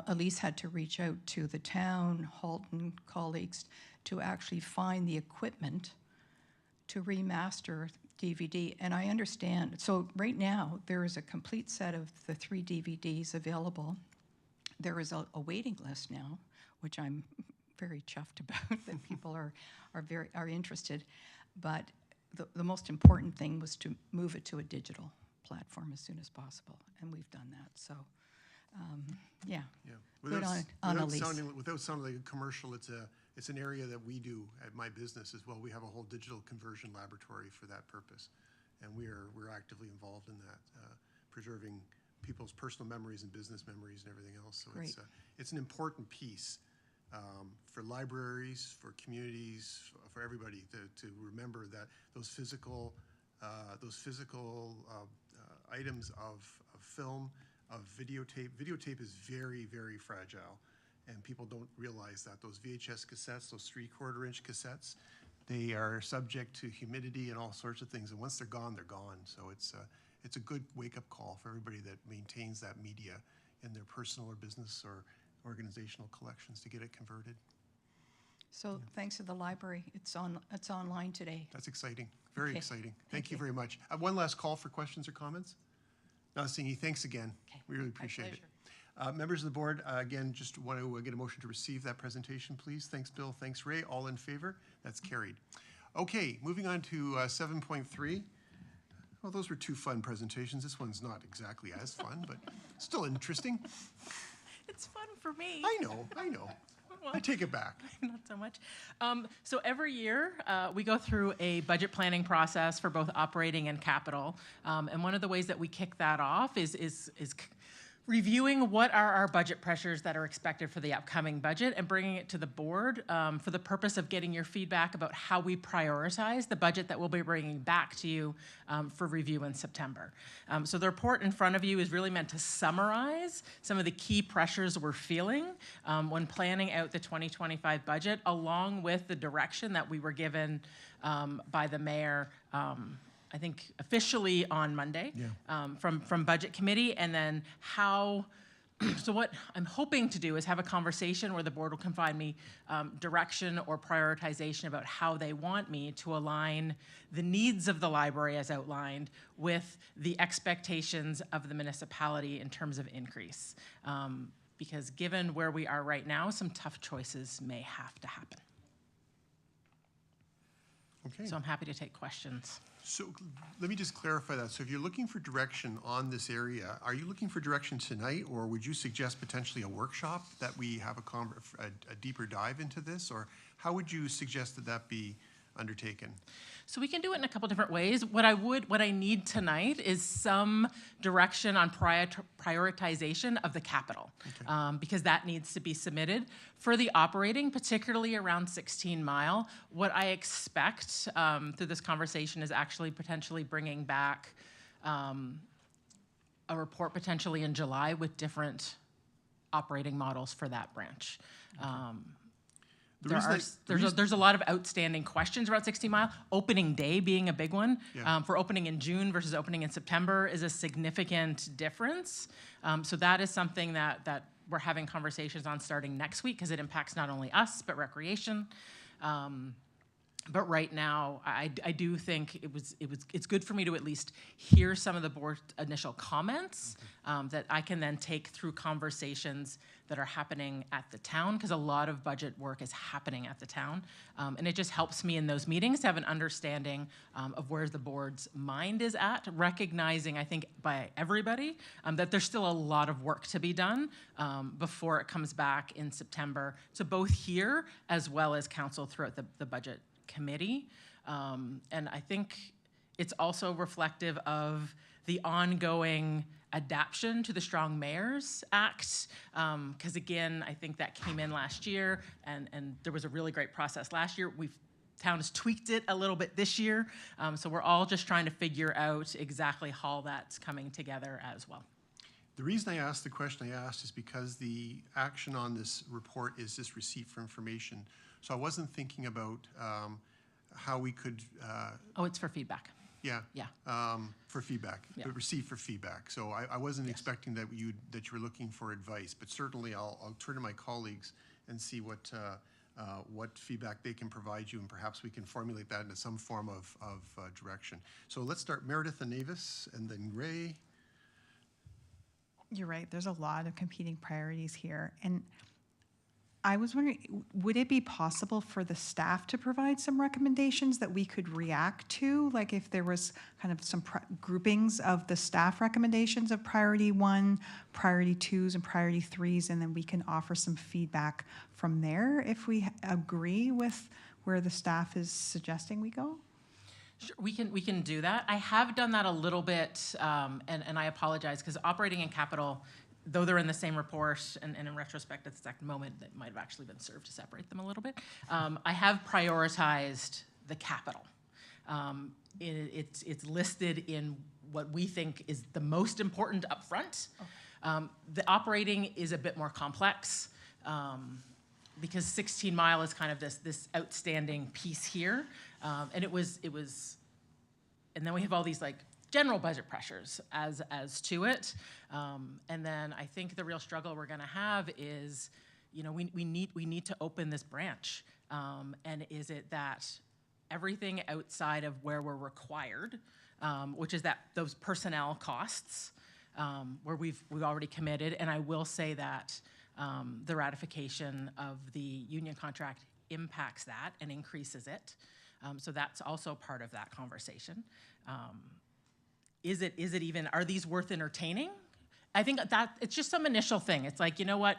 Elise had to reach out to the town, Halton colleagues, to actually find the equipment to remaster DVD. And I understand, so right now there is a complete set of the 3 DVDs available. There is a waiting list now, which I'm very chuffed about, that people are interested. But the most important thing was to move it to a digital platform as soon as possible, and we've done that. So, yeah. Good on Elise. Without sounding like a commercial, it's an area that we do at my business as well. We have a whole digital conversion laboratory for that purpose, and we're actively involved in that, preserving people's personal memories and business memories and everything else. So it's an important piece for libraries, for communities, for everybody to remember that those physical items of film, of videotape. Videotape is very, very fragile, and people don't realize that. Those VHS cassettes, those 3/4 inch cassettes, they are subject to humidity and all sorts of things, and once they're gone, they're gone. So it's a good wake-up call for everybody that maintains that media in their personal or business or organizational collections to get it converted. So thanks to the library, it's online today. That's exciting, very exciting. Thank you very much. One last call for questions or comments. Nassini, thanks again. We really appreciate it. Members of the board, again, just want to get a motion to receive that presentation, please. Thanks, Bill. Thanks, Ray. All in favor? That's carried. Okay, moving on to 7.3. Well, those were 2 fun presentations. This one's not exactly as fun, but still interesting. It's fun for me. I know. Well, I take it back. Not so much. So every year we go through a budget planning process for both operating and capital. And one of the ways that we kick that off is reviewing what are our budget pressures that are expected for the upcoming budget and bringing it to the board for the purpose of getting your feedback about how we prioritize the budget that we'll be bringing back to you for review in September. So the report in front of you is really meant to summarize some of the key pressures we're feeling when planning out the 2025 budget, along with the direction that we were given by the mayor I think officially on Monday from Budget Committee, and then how, so what I'm hoping to do is have a conversation where the board will confide me direction or prioritization about how they want me to align the needs of the library as outlined with the expectations of the municipality in terms of increase. Because given where we are right now, some tough choices may have to happen. Okay. So I'm happy to take questions. So let me just clarify that. So if you're looking for direction on this area, are you looking for direction tonight, or would you suggest potentially a workshop that we have a deeper dive into this, or how would you suggest that that be undertaken? So we can do it in a couple different ways. What I need tonight is some direction on prioritization of the capital, because that needs to be submitted. For the operating, particularly around 16 Mile, what I expect through this conversation is actually potentially bringing back a report potentially in July with different operating models for that branch. There's a lot of outstanding questions about 16 Mile. Opening day being a big one. For opening in June versus opening in September is a significant difference. So that is something that we're having conversations on starting next week because it impacts not only us, but recreation. But right now, I do think it's good for me to at least hear some of the board's initial comments that I can then take through conversations that are happening at the town, because a lot of budget work is happening at the town. And it just helps me in those meetings to have an understanding of where the board's mind is at, recognizing, I think, by everybody, that there's still a lot of work to be done before it comes back in September to both here as well as council throughout the budget committee. And I think it's also reflective of the ongoing adaptation to the Strong Mayors Act, because again, I think that came in last year, and there was a really great process last year. Town has tweaked it a little bit this year, so we're all just trying to figure out exactly how that's coming together as well. The reason I asked the question I asked is because the action on this report is just receipt for information. So I wasn't thinking about how we could. Oh, it's for feedback. Yeah. Yeah. For feedback, Yeah. but receive for feedback. So I wasn't expecting that you were looking for advice, but certainly I'll turn to my colleagues and see what feedback they can provide you, and perhaps we can formulate that into some form of direction. So let's start Meredith and Avis, and then Ray. You're right. There's a lot of competing priorities here. And I was wondering, would it be possible for the staff to provide some recommendations that we could react to? Like if there was kind of some groupings of the staff recommendations of priority 1, priority 2s, and priority 3s, and then we can offer some feedback from there if we agree with where the staff is suggesting we go? Sure, we can do that. I have done that a little bit, and I apologize, because operating and capital, though they're in the same report, and in retrospect at the second moment, it might have actually been served to separate them a little bit. I have prioritized the capital. It's listed in what we think is the most important up front. Okay. The operating is a bit more complex, because 16 Mile is kind of this outstanding piece here. And it was, and then we have all these like general budget pressures as to it. And then I think the real struggle we're gonna have is, we need to open this branch. And is it that everything outside of where we're required, which is those personnel costs, where we've already committed, and I will say that the ratification of the union contract impacts that and increases it. So that's also part of that conversation. Is it even, are these worth entertaining? I think that it's just some initial thing. It's like, you know what?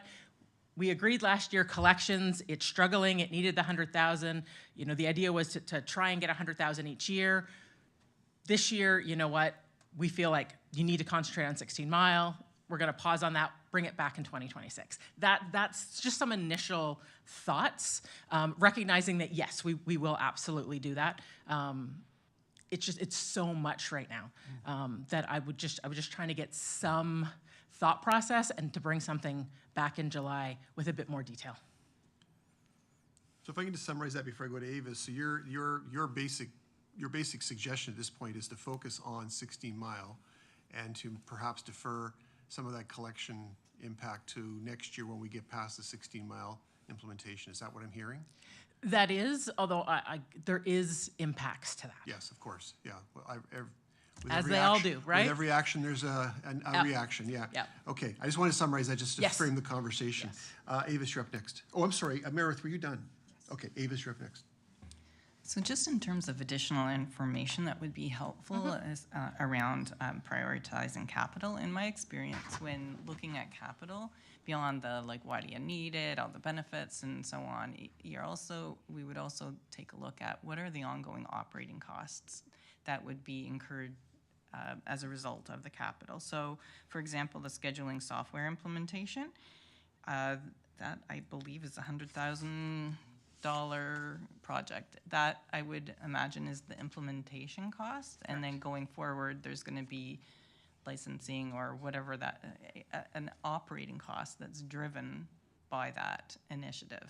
We agreed last year, collections, it's struggling, it needed the 100,000. The idea was to try and get 100,000 each year. This year, you know what? We feel like you need to concentrate on 16 Mile. We're gonna pause on that, bring it back in 2026. That's just some initial thoughts, recognizing that yes, we will absolutely do that. It's so much right now that I was just trying to get some thought process and to bring something back in July with a bit more detail. So if I can just summarize that before I go to Avis, so your basic suggestion at this point is to focus on 16 Mile and to perhaps defer some of that collection impact to next year when we get past the 16 Mile implementation. Is that what I'm hearing? That is, although there is impacts to that. Yes, of course, yeah. Well, as they all do, right? With every action, there's a reaction, yeah. Yep. Okay, I just want to summarize that just to Yes. frame the conversation. Yes. Avis, you're up next. Oh, I'm sorry, Meredith, were you done? Yes. Okay, Avis, you're up next. So just in terms of additional information that would be helpful is around prioritizing capital. In my experience, when looking at capital, beyond the why do you need it, all the benefits and so on, we would also take a look at what are the ongoing operating costs that would be incurred as a result of the capital. So for example, the scheduling software implementation, that I believe is $100,000 project. That I would imagine is the implementation cost, and then going forward there's going to be licensing or whatever that an operating cost that's driven by that initiative,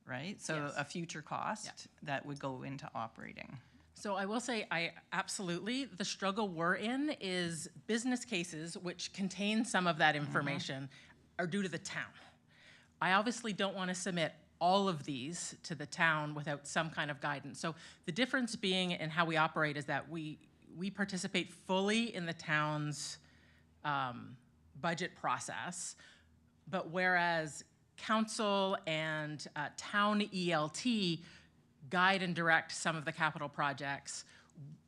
right? So Yes. a future cost that would go into operating. So I will say, absolutely, the struggle we're in is business cases, which contain some of that information, are due to the town. I obviously don't want to submit all of these to the town without some kind of guidance. So the difference being in how we operate is that we participate fully in the town's budget process, but whereas council and town ELT guide and direct some of the capital projects,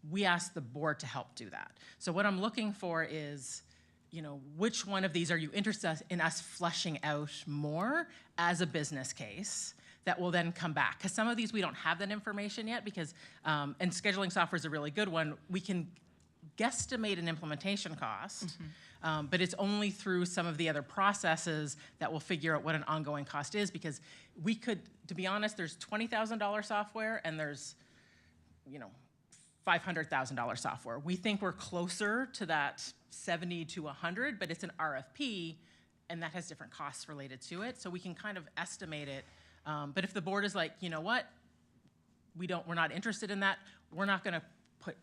we ask the board to help do that. So what I'm looking for is, you know, which one of these are you interested in us fleshing out more as a business case that will then come back? Because some of these we don't have that information yet because, and scheduling software is a really good one. We can guesstimate an implementation cost, but it's only through some of the other processes that we'll figure out what an ongoing cost is, because we could, to be honest, there's $20,000 software and there's, you know, $500,000 software. We think we're closer to that 70 to 100, but it's an RFP, and that has different costs related to it. So we can kind of estimate it. But if the board is like, you know what, we're not interested in that, we're not going to put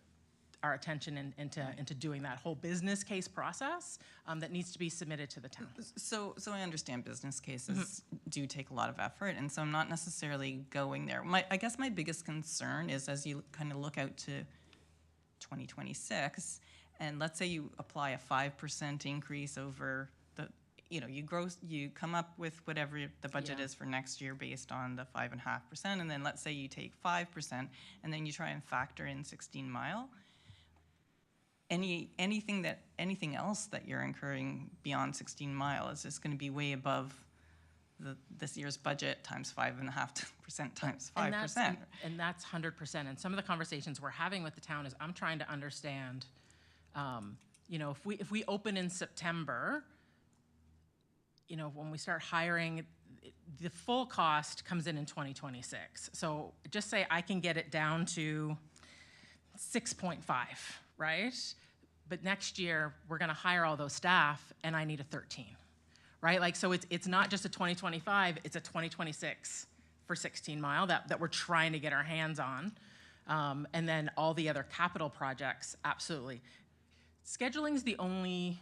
our attention into doing that whole business case process that needs to be submitted to the town. So I understand business cases do take a lot of effort, and so I'm not necessarily going there. I guess my biggest concern is as you kind of look out to 2026, and let's say you apply a 5% increase over the, you know, you come up with whatever the budget is for next year based on the 5.5%, and then let's say you take 5%, and then you try and factor in 16 Mile. Anything else that you're incurring beyond 16 Mile is just going to be way above this year's budget times 5.5% times 5%. And that's 100%. And some of the conversations we're having with the town is I'm trying to understand, you know, if we open in September, you know, when we start hiring, the full cost comes in 2026. So just say I can get it down to 6.5, right? But next year we're going to hire all those staff, and I need a 13, right? Like, so it's not just a 2025, it's a 2026 for 16 Mile that we're trying to get our hands on. And then all the other capital projects, absolutely. Scheduling's the only,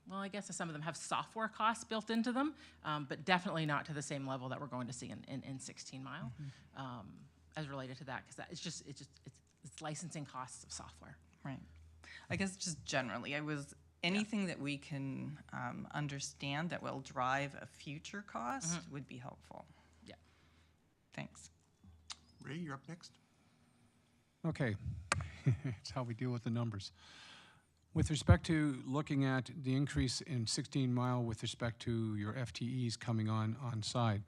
well, I guess some of them have software costs built into them, but definitely not to the same level that we're going to see in 16 Mile as related to that, because it's licensing costs of software. Right. I guess just generally, anything that we can understand that will drive a future cost would be helpful. Yeah. Thanks. Ray, you're up next. Okay, it's how we deal with the numbers. With respect to looking at the increase in 16 Mile with respect to your FTEs coming on side,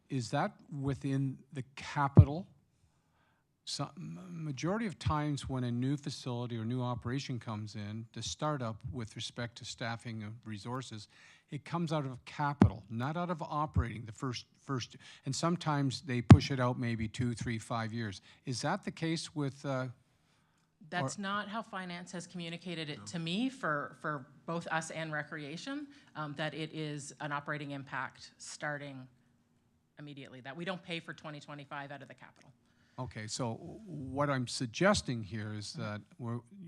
is that within the capital? So, majority of times when a new facility or new operation comes in, the startup with respect to staffing of resources, it comes out of capital, not out of operating the first, and sometimes they push it out maybe 2, 3, 5 years. Is that the case with? That's not how finance has communicated it to me for both us and recreation, that it is an operating impact starting immediately, that we don't pay for 2025 out of the capital. Okay, so what I'm suggesting here is that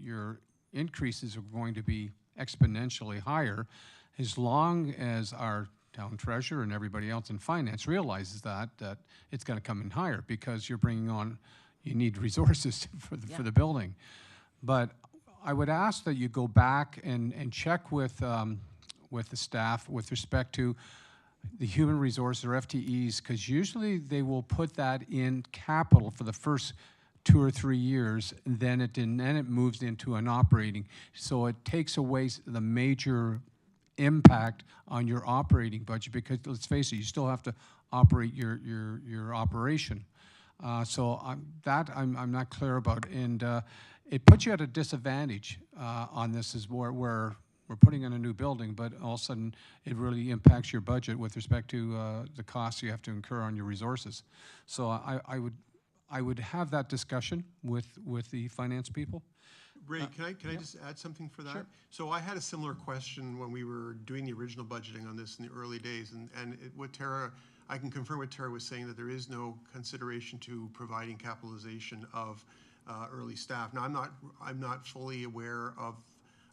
your increases are going to be exponentially higher as long as our town treasurer and everybody else in finance realizes that it's going to come in higher because you're bringing on, you need resources for the building. But I would ask that you go back and check with the staff with respect to the human resource or FTEs, because usually they will put that in capital for the first 2 or 3 years, and then it moves into an operating. So it takes away the major impact on your operating budget, because let's face it, you still have to operate your operation. So I'm not clear about, and it puts you at a disadvantage on this, is where we're putting in a new building, but all of a sudden it really impacts your budget with respect to the costs you have to incur on your resources. So I would have that discussion with the finance people. Ray, can I just add something for that? Sure. So I had a similar question when we were doing the original budgeting on this in the early days, and what Tara, I can confirm what Tara was saying, that there is no consideration to providing capitalization of early staff. Now, I'm not fully aware of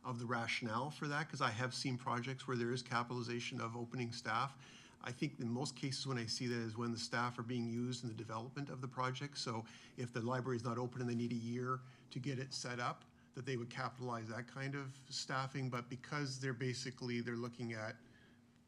of the rationale for that, because I have seen projects where there is capitalization of opening staff. I think in most cases when I see that is when the staff are being used in the development of the project. So if the library is not open and they need a year to get it set up, that they would capitalize that kind of staffing. But because they're looking at,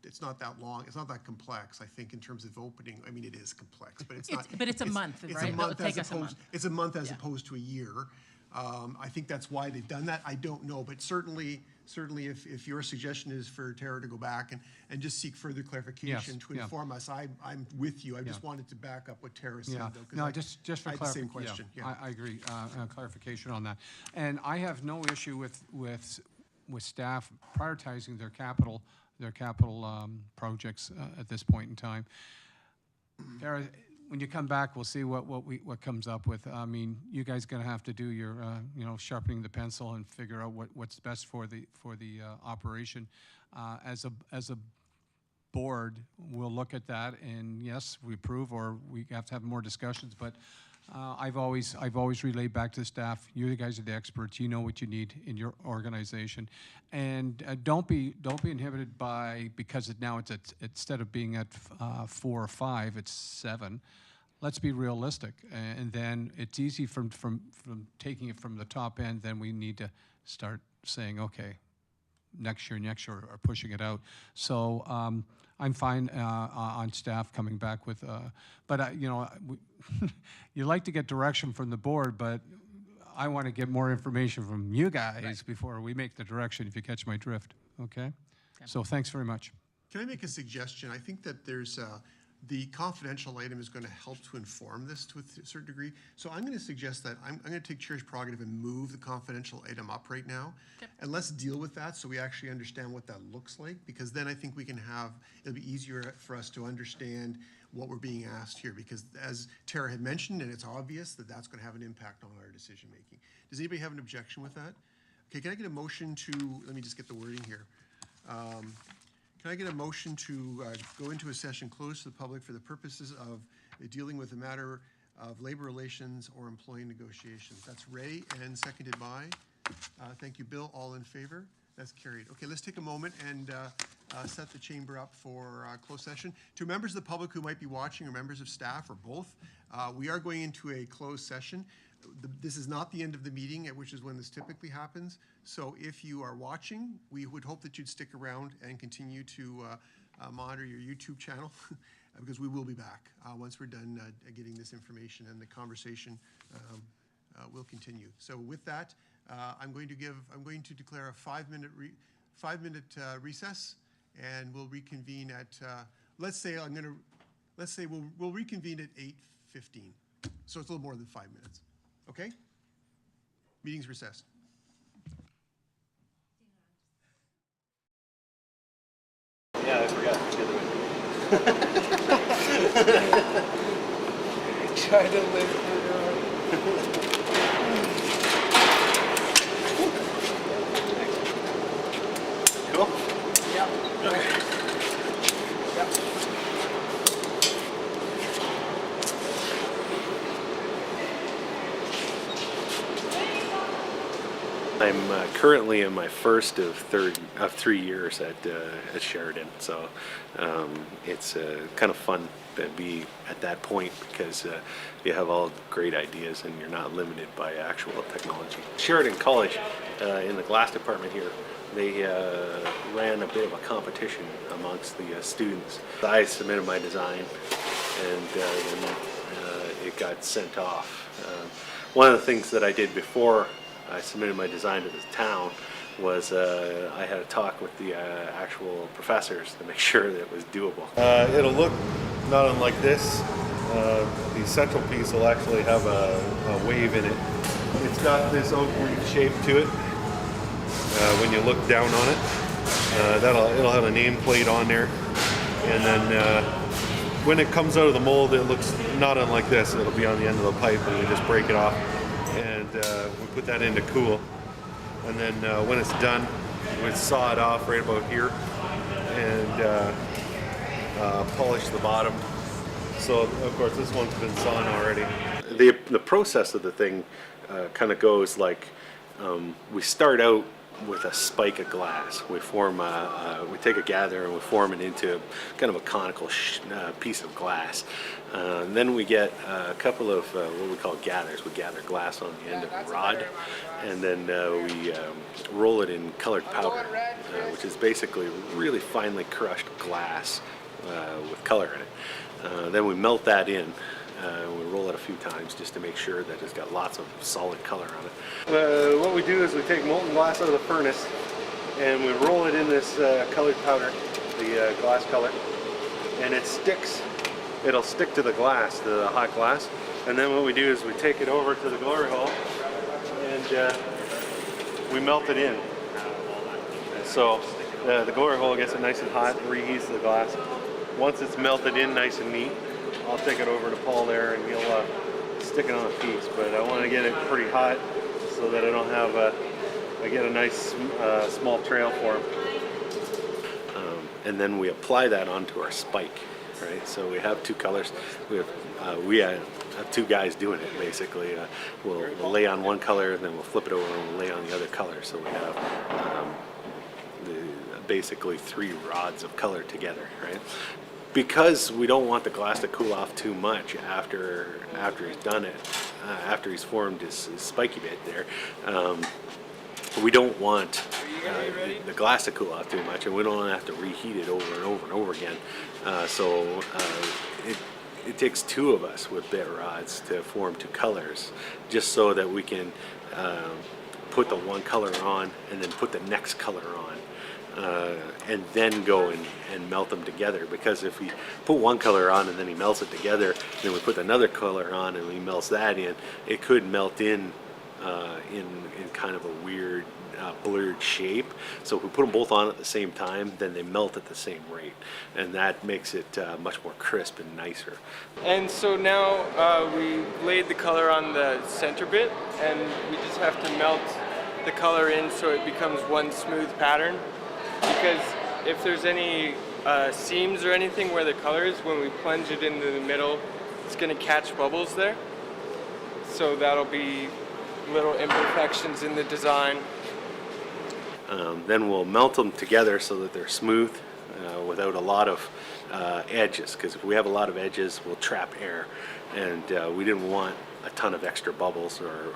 it's not that long, it's not that complex, I think, in terms of opening. I mean, it is complex, but it's not. But it's a month, it's right? A month It'll take as us a opposed, month. It's a month as Yeah. opposed to a year. I think that's why they've done that. I don't know, but certainly if your suggestion is for Tara to go back and just seek further clarification to inform us, I'm with you. I just wanted to back up what Tara said, though. 'Cause No, just for I had the same clarification. question. I agree, clarification on that. And I have no issue with staff prioritizing their capital projects at this point in time. Tara, when you come back, we'll see what comes up with. I mean, you guys gonna have to do your sharpening the pencil and figure out what's best for the operation. As a board, we'll look at that, and yes, we approve, or we have to have more discussions. But I've always relayed back to the staff, you guys are the experts. You know what you need in your organization, and don't be inhibited by, because now it's instead of being at 4 or 5, it's 7. Let's be realistic, and then it's easy from taking it from the top end. Then we need to start saying, okay, next year, or pushing it out. So I'm fine on staff coming back with, but you like to get direction from the board, but I want to get more information from you guys before we make the direction, if you catch my drift, okay? So thanks very much. Can I make a suggestion? I think that there's the confidential item is going to help to inform this to a certain degree. So I'm going to suggest that I'm going to take Chair's prerogative and move the confidential item up right now. Okay. And let's deal with that so we actually understand what that looks like, because then I think we can it'll be easier for us to understand what we're being asked here, because as Tara had mentioned, and it's obvious that that's going to have an impact on our decision making. Does anybody have an objection with that? Okay, can I get a motion to, let me just get the wording here. Can I get a motion to go into a session closed to the public for the purposes of dealing with a matter of labor relations or employee negotiations? That's Ray, and seconded by, thank you, Bill. All in favor? That's carried. Okay, let's take a moment and set the chamber up for closed session. To members of the public who might be watching, or members of staff, or both, we are going into a closed session. This is not the end of the meeting, which is when this typically happens. So if you are watching, we would hope that you'd stick around and continue to monitor your YouTube channel because we will be back once we're done getting this information, and the conversation will continue. So with that, I'm going to declare a 5-minute recess, and we'll reconvene at let's say we'll reconvene at 8:15. So it's a little more than 5 minutes. Okay? Meeting's recessed. Yeah, I forgot. Try to live Cool? Yeah. Okay. Yep. I'm currently in my first of 3 years at Sheridan, so it's kind of fun to be at that point, because you have all great ideas and you're not limited by actual technology. Sheridan College, in the glass department here, they ran a bit of a competition amongst the students. I submitted my design, and then it got sent off. One of the things that I did before I submitted my design to the town was I had a talk with the actual professors to make sure that it was doable. It'll look not unlike this. The central piece will actually have a wave in it. It's got this oak leaf shape to it. When you look down on it, it'll have a nameplate on there, and then when it comes out of the mold, it looks not unlike this. It'll be on the end of the pipe, and we just break it off, and we put that into cool. And then when it's done, we saw it off right about here, and polish the bottom. So of course this one's been sawn already. The process of the thing kind of goes like, we start out with a spike of glass. We form we take a gather and we form it into kind of a conical piece of glass. And then we get a couple of what we call gathers. We gather glass on the end of a rod, and then we roll it in colored powder, which is basically really finely crushed glass with color in it. Then we melt that in. We roll it a few times just to make sure that it's got lots of solid color on it. What we do is we take molten glass out of the furnace and we roll it in this colored powder, the glass color, and it sticks. It'll stick to the glass, the hot glass. And then what we do is we take it over to the glory hole and we melt it in. So the glory hole gets it nice and hot, reheats the glass. Once it's melted in nice and neat, I'll take it over to Paul there and he'll stick it on a piece. But I want to get it pretty hot so that I don't have I get a nice small trail for him. And then we apply that onto our spike, right? So we have two colors. We have two guys doing it basically. We'll lay on one color, then we'll flip it over and we'll lay on the other color. So we have basically 3 rods of color together, right? Because we don't want the glass to cool off too much after he's done it, after he's formed his spiky bit there. We don't want the glass to cool off too much, and we don't want to have to reheat it over and over and over again. So it takes 2 of us with bit rods to form 2 colors, just so that we can put the one color on and then put the next color on. And then go and melt them together, because if we put one color on and then he melts it together, then we put another color on and he melts that in, it could melt in kind of a weird blurred shape. So if we put them both on at the same time, then they melt at the same rate, and that makes it much more crisp and nicer. And so now we laid the color on the center bit, and we just have to melt the color in so it becomes one smooth pattern. Because if there's any seams or anything where the color is, when we plunge it into the middle, it's going to catch bubbles there. So that'll be little imperfections in the design. Then we'll melt them together so that they're smooth without a lot of edges, because if we have a lot of edges, we'll trap air, and we didn't want a ton of extra bubbles or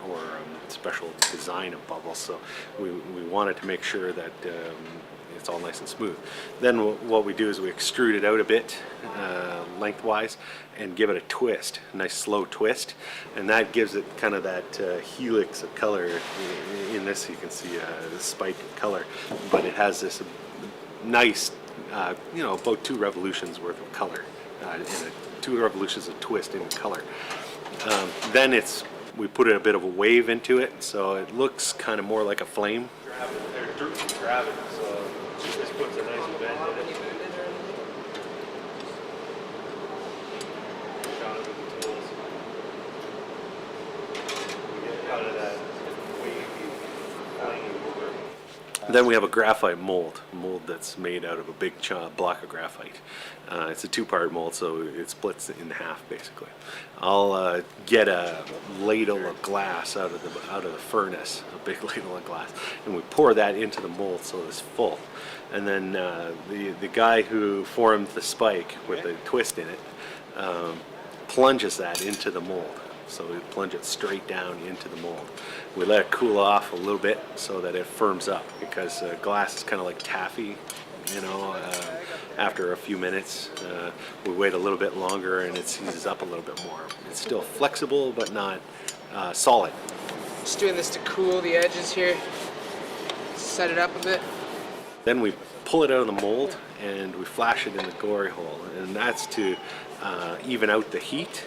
special design of bubbles, so we wanted to make sure that it's all nice and smooth. Then what we do is we extrude it out a bit lengthwise and give it a twist, a nice slow twist, and that gives it kind of that helix of color. In this you can see the spike of color, but it has this nice, about 2 revolutions worth of color, and 2 revolutions of twist in color. Then we put a bit of a wave into it, so it looks kind of more like a flame. They're dirt from gravity, so this puts a nice bend in it. Then we have a graphite mold that's made out of a big block of graphite. It's a 2-part mold, so it splits in half basically. I'll get a ladle of glass out of the furnace, a big ladle of glass, and we pour that into the mold so it's full. And then the guy who formed the spike with a twist in it plunges that into the mold. So we plunge it straight down into the mold. We let it cool off a little bit so that it firms up, because glass is kind of like taffy, after a few minutes. We wait a little bit longer and it seizes up a little bit more. It's still flexible but not solid. Just doing this to cool the edges here, set it up a bit. Then we pull it out of the mold and we flash it in the glory hole, and that's to even out the heat,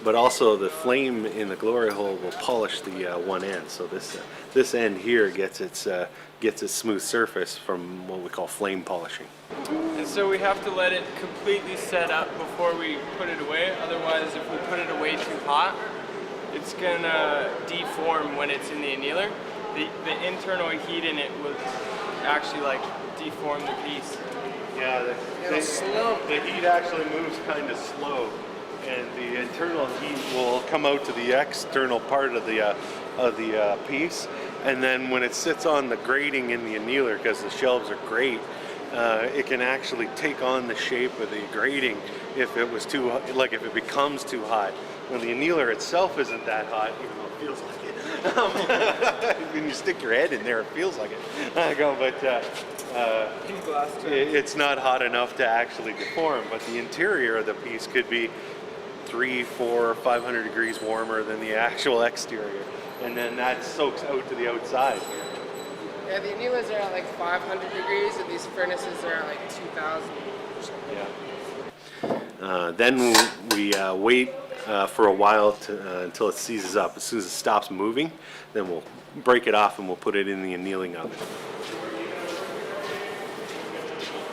but also the flame in the glory hole will polish the one end. So this end here gets its smooth surface from what we call flame polishing. And so we have to let it completely set up before we put it away. Otherwise, if we put it away too hot, it's gonna deform when it's in the annealer. The internal heat in it will actually deform the piece. Yeah, the heat actually moves kind of slow, and the internal heat will come out to the external part of the piece, and then when it sits on the grating in the annealer, because the shelves are great, it can actually take on the shape of the grating if it was too, like if it becomes too hot. When the annealer itself isn't that hot, even though it feels like it. When you stick your head in there, it feels like it. It's not hot enough to actually deform, but the interior of the piece could be 300, 400, 500 degrees warmer than the actual exterior, and then that soaks out to the outside. Yeah, the annealers are at like 500 degrees, and these furnaces are at like 2,000. Yeah. Then we wait for a while until it seizes up. As soon as it stops moving, then we'll break it off and we'll put it in the annealing oven.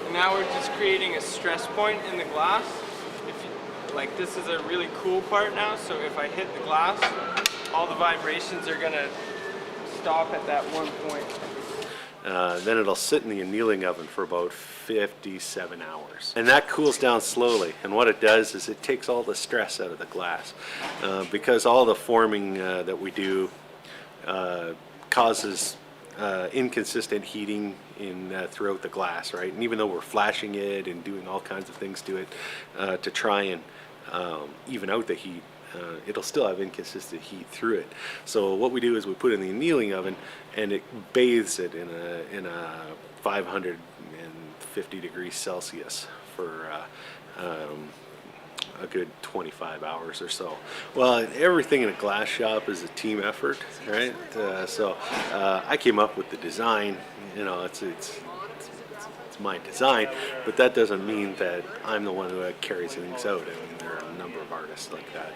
And now we're just creating a stress point in the glass. Like, this is a really cool part now, so if I hit the glass, all the vibrations are gonna stop at that one point. Then it'll sit in the annealing oven for about 57 hours. And that cools down slowly. And what it does is it takes all the stress out of the glass. Because all the forming that we do causes inconsistent heating throughout the glass, right? And even though we're flashing it and doing all kinds of things to it to try and even out the heat, it'll still have inconsistent heat through it. So what we do is we put it in the annealing oven, and it bathes it in a 550 degrees Celsius for a good 25 hours or so. Well, everything in a glass shop is a team effort, right? So I came up with the design. You know, it's my design, but that doesn't mean that I'm the one who carries things out. I mean, there are a number of artists like that.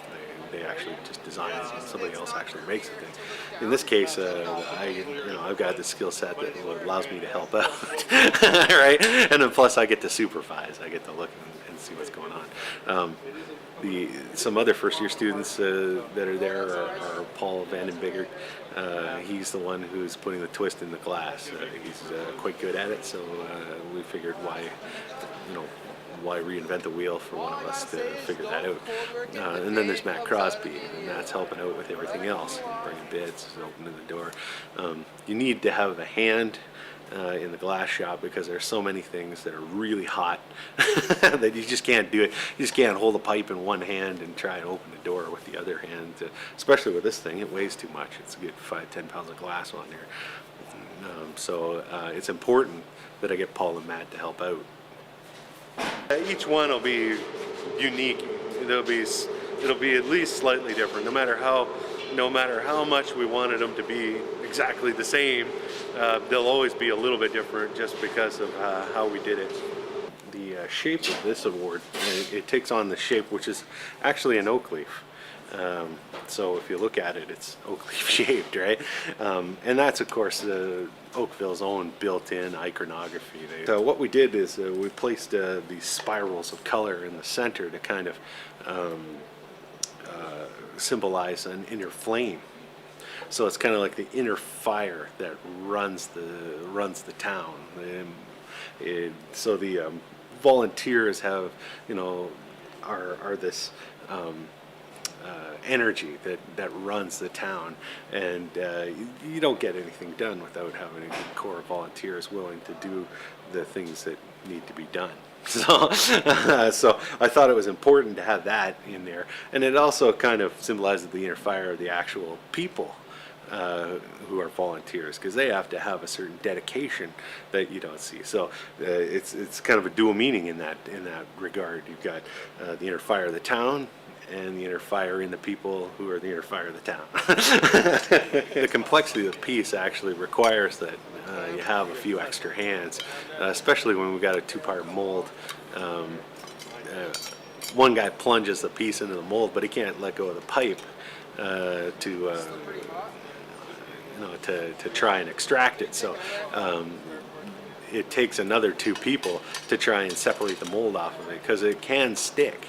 They actually just design it, and somebody else actually makes the thing. In this case, I've got the skill set that allows me to help out, right? And then plus I get to supervise. I get to look and see what's going on. Some other first-year students that are there are Paul Vandenbiggert. He's the one who's putting the twist in the glass. He's quite good at it, so we figured why reinvent the wheel for one of us to figure that out. And then there's Matt Crosby, and Matt's helping out with everything else, bringing bids, opening the door. You need to have a hand in the glass shop because there's so many things that are really hot that you just can't do it. You just can't hold a pipe in one hand and try and open the door with the other hand. Especially with this thing, it weighs too much. It's a good 5-10 pounds of glass on there. So it's important that I get Paul and Matt to help out. Each one will be unique. It'll be at least slightly different. No matter how much we wanted them to be exactly the same, they'll always be a little bit different just because of how we did it. The shape of this award, it takes on the shape which is actually an oak leaf. So if you look at it, it's oak leaf shaped, right? And that's, of course, Oakville's own built-in iconography. So what we did is we placed these spirals of color in the center to kind of symbolize an inner flame. So it's kind of like the inner fire that runs the town. So the volunteers have, are this energy that runs the town, and you don't get anything done without having a good core of volunteers willing to do the things that need to be done. So, so I thought it was important to have that in there, and it also kind of symbolizes the inner fire of the actual people who are volunteers, because they have to have a certain dedication that you don't see. So it's kind of a dual meaning in that regard. You've got the inner fire of the town and the inner fire in the people who are the inner fire of the town. The complexity of the piece actually requires that you have a few extra hands, especially when we've got a two-part mold. One guy plunges the piece into the mold, but he can't let go of the pipe to try and extract it. So it takes another two people to try and separate the mold off of it, because it can stick.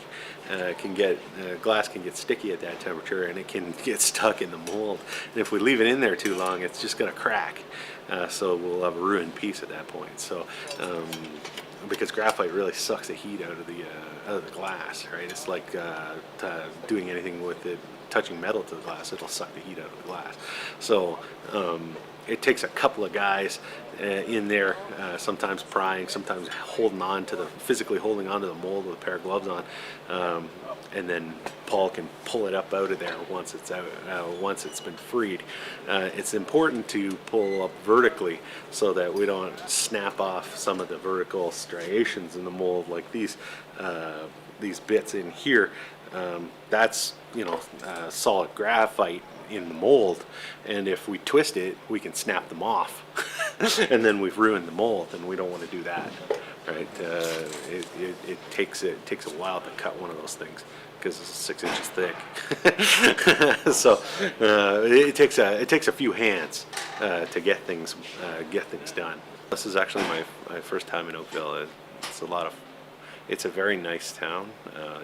Glass can get sticky at that temperature, and it can get stuck in the mold. And if we leave it in there too long, it's just going to crack. So we'll have a ruined piece at that point. So because graphite really sucks the heat out of the glass, right? It's like doing anything with it, touching metal to the glass, it'll suck the heat out of the glass. So it takes a couple of guys in there, sometimes prying, sometimes physically holding on to the mold with a pair of gloves on, and then Paul can pull it up out of there once it's out, once it's been freed. It's important to pull up vertically so that we don't snap off some of the vertical striations in the mold, like these bits in here. That's solid graphite in the mold, and if we twist it, we can snap them off, and then we've ruined the mold, and we don't want to do that, right? It takes a while to cut one of those things because it's 6 inches thick. So it takes a few hands to get things done. This is actually my first time in Oakville. It's a very nice town.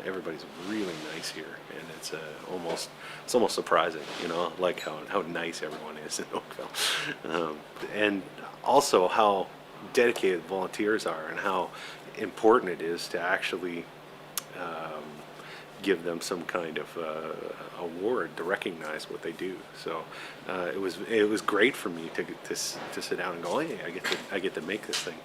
Everybody's really nice here, and it's almost surprising, like how nice everyone is in Oakville, and also how dedicated volunteers are, and how important it is to actually give them some kind of award to recognize what they do. So it was great for me to sit down and go, hey, I get to make this thing.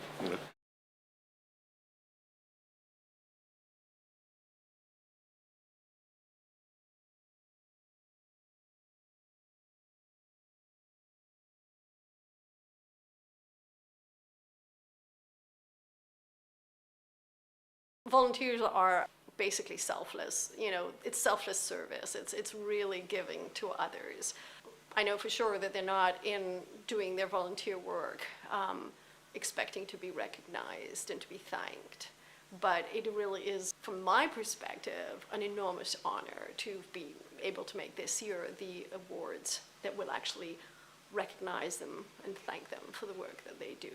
Volunteers are basically selfless. It's selfless service. It's really giving to others. I know for sure that they're not in doing their volunteer work expecting to be recognized and to be thanked. But it really is, from my perspective, an enormous honor to be able to make this year the awards that will actually recognize them and thank them for the work that they do.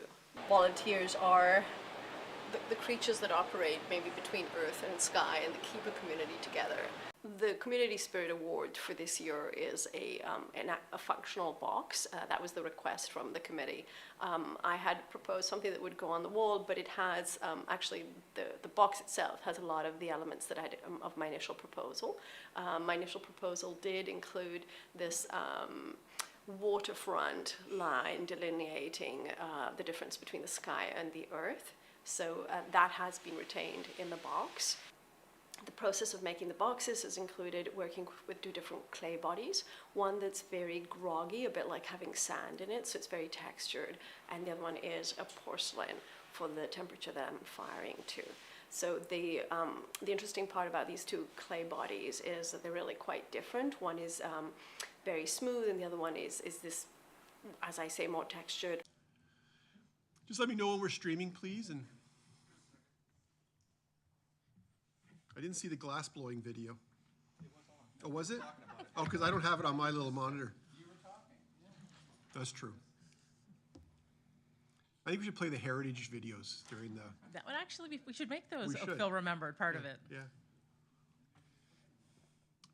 Volunteers are the creatures that operate maybe between earth and sky and that keep a community together. The Community Spirit Award for this year is a functional box. That was the request from the committee. I had proposed something that would go on the wall, but it has actually the box itself has a lot of the elements that I had of my initial proposal. My initial proposal did include this waterfront line delineating the difference between the sky and the earth. So that has been retained in the box. The process of making the boxes has included working with 2 different clay bodies. One that's very groggy, a bit like having sand in it, so it's very textured. And the other one is a porcelain for the temperature that I'm firing to. So the interesting part about these 2 clay bodies is that they're really quite different. One is very smooth, and the other one is this, as I say, more textured. Just let me know when we're streaming, please. And I didn't see the glass blowing video. Oh, was it? Oh, because I don't have it on my little monitor. You were talking. Yeah. That's true. I think we should play the heritage videos during the... That would actually be, we should make those We should. Oakville Remembered part of it. Yeah.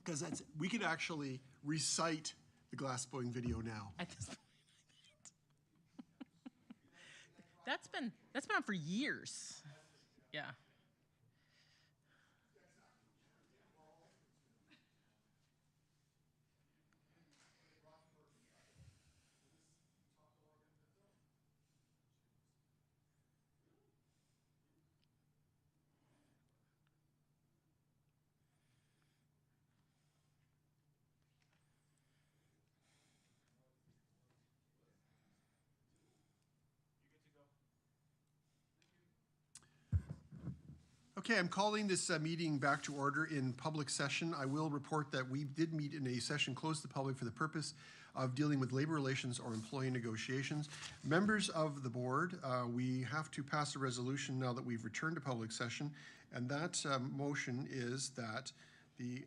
Because we could actually recite the glass blowing video now. At this point, that's been on for years. Yeah. Okay, I'm calling this meeting back to order in public session. I will report that we did meet in a session closed to the public for the purpose of dealing with labor relations or employee negotiations. Members of the board, we have to pass a resolution now that we've returned to public session, and that motion is that the,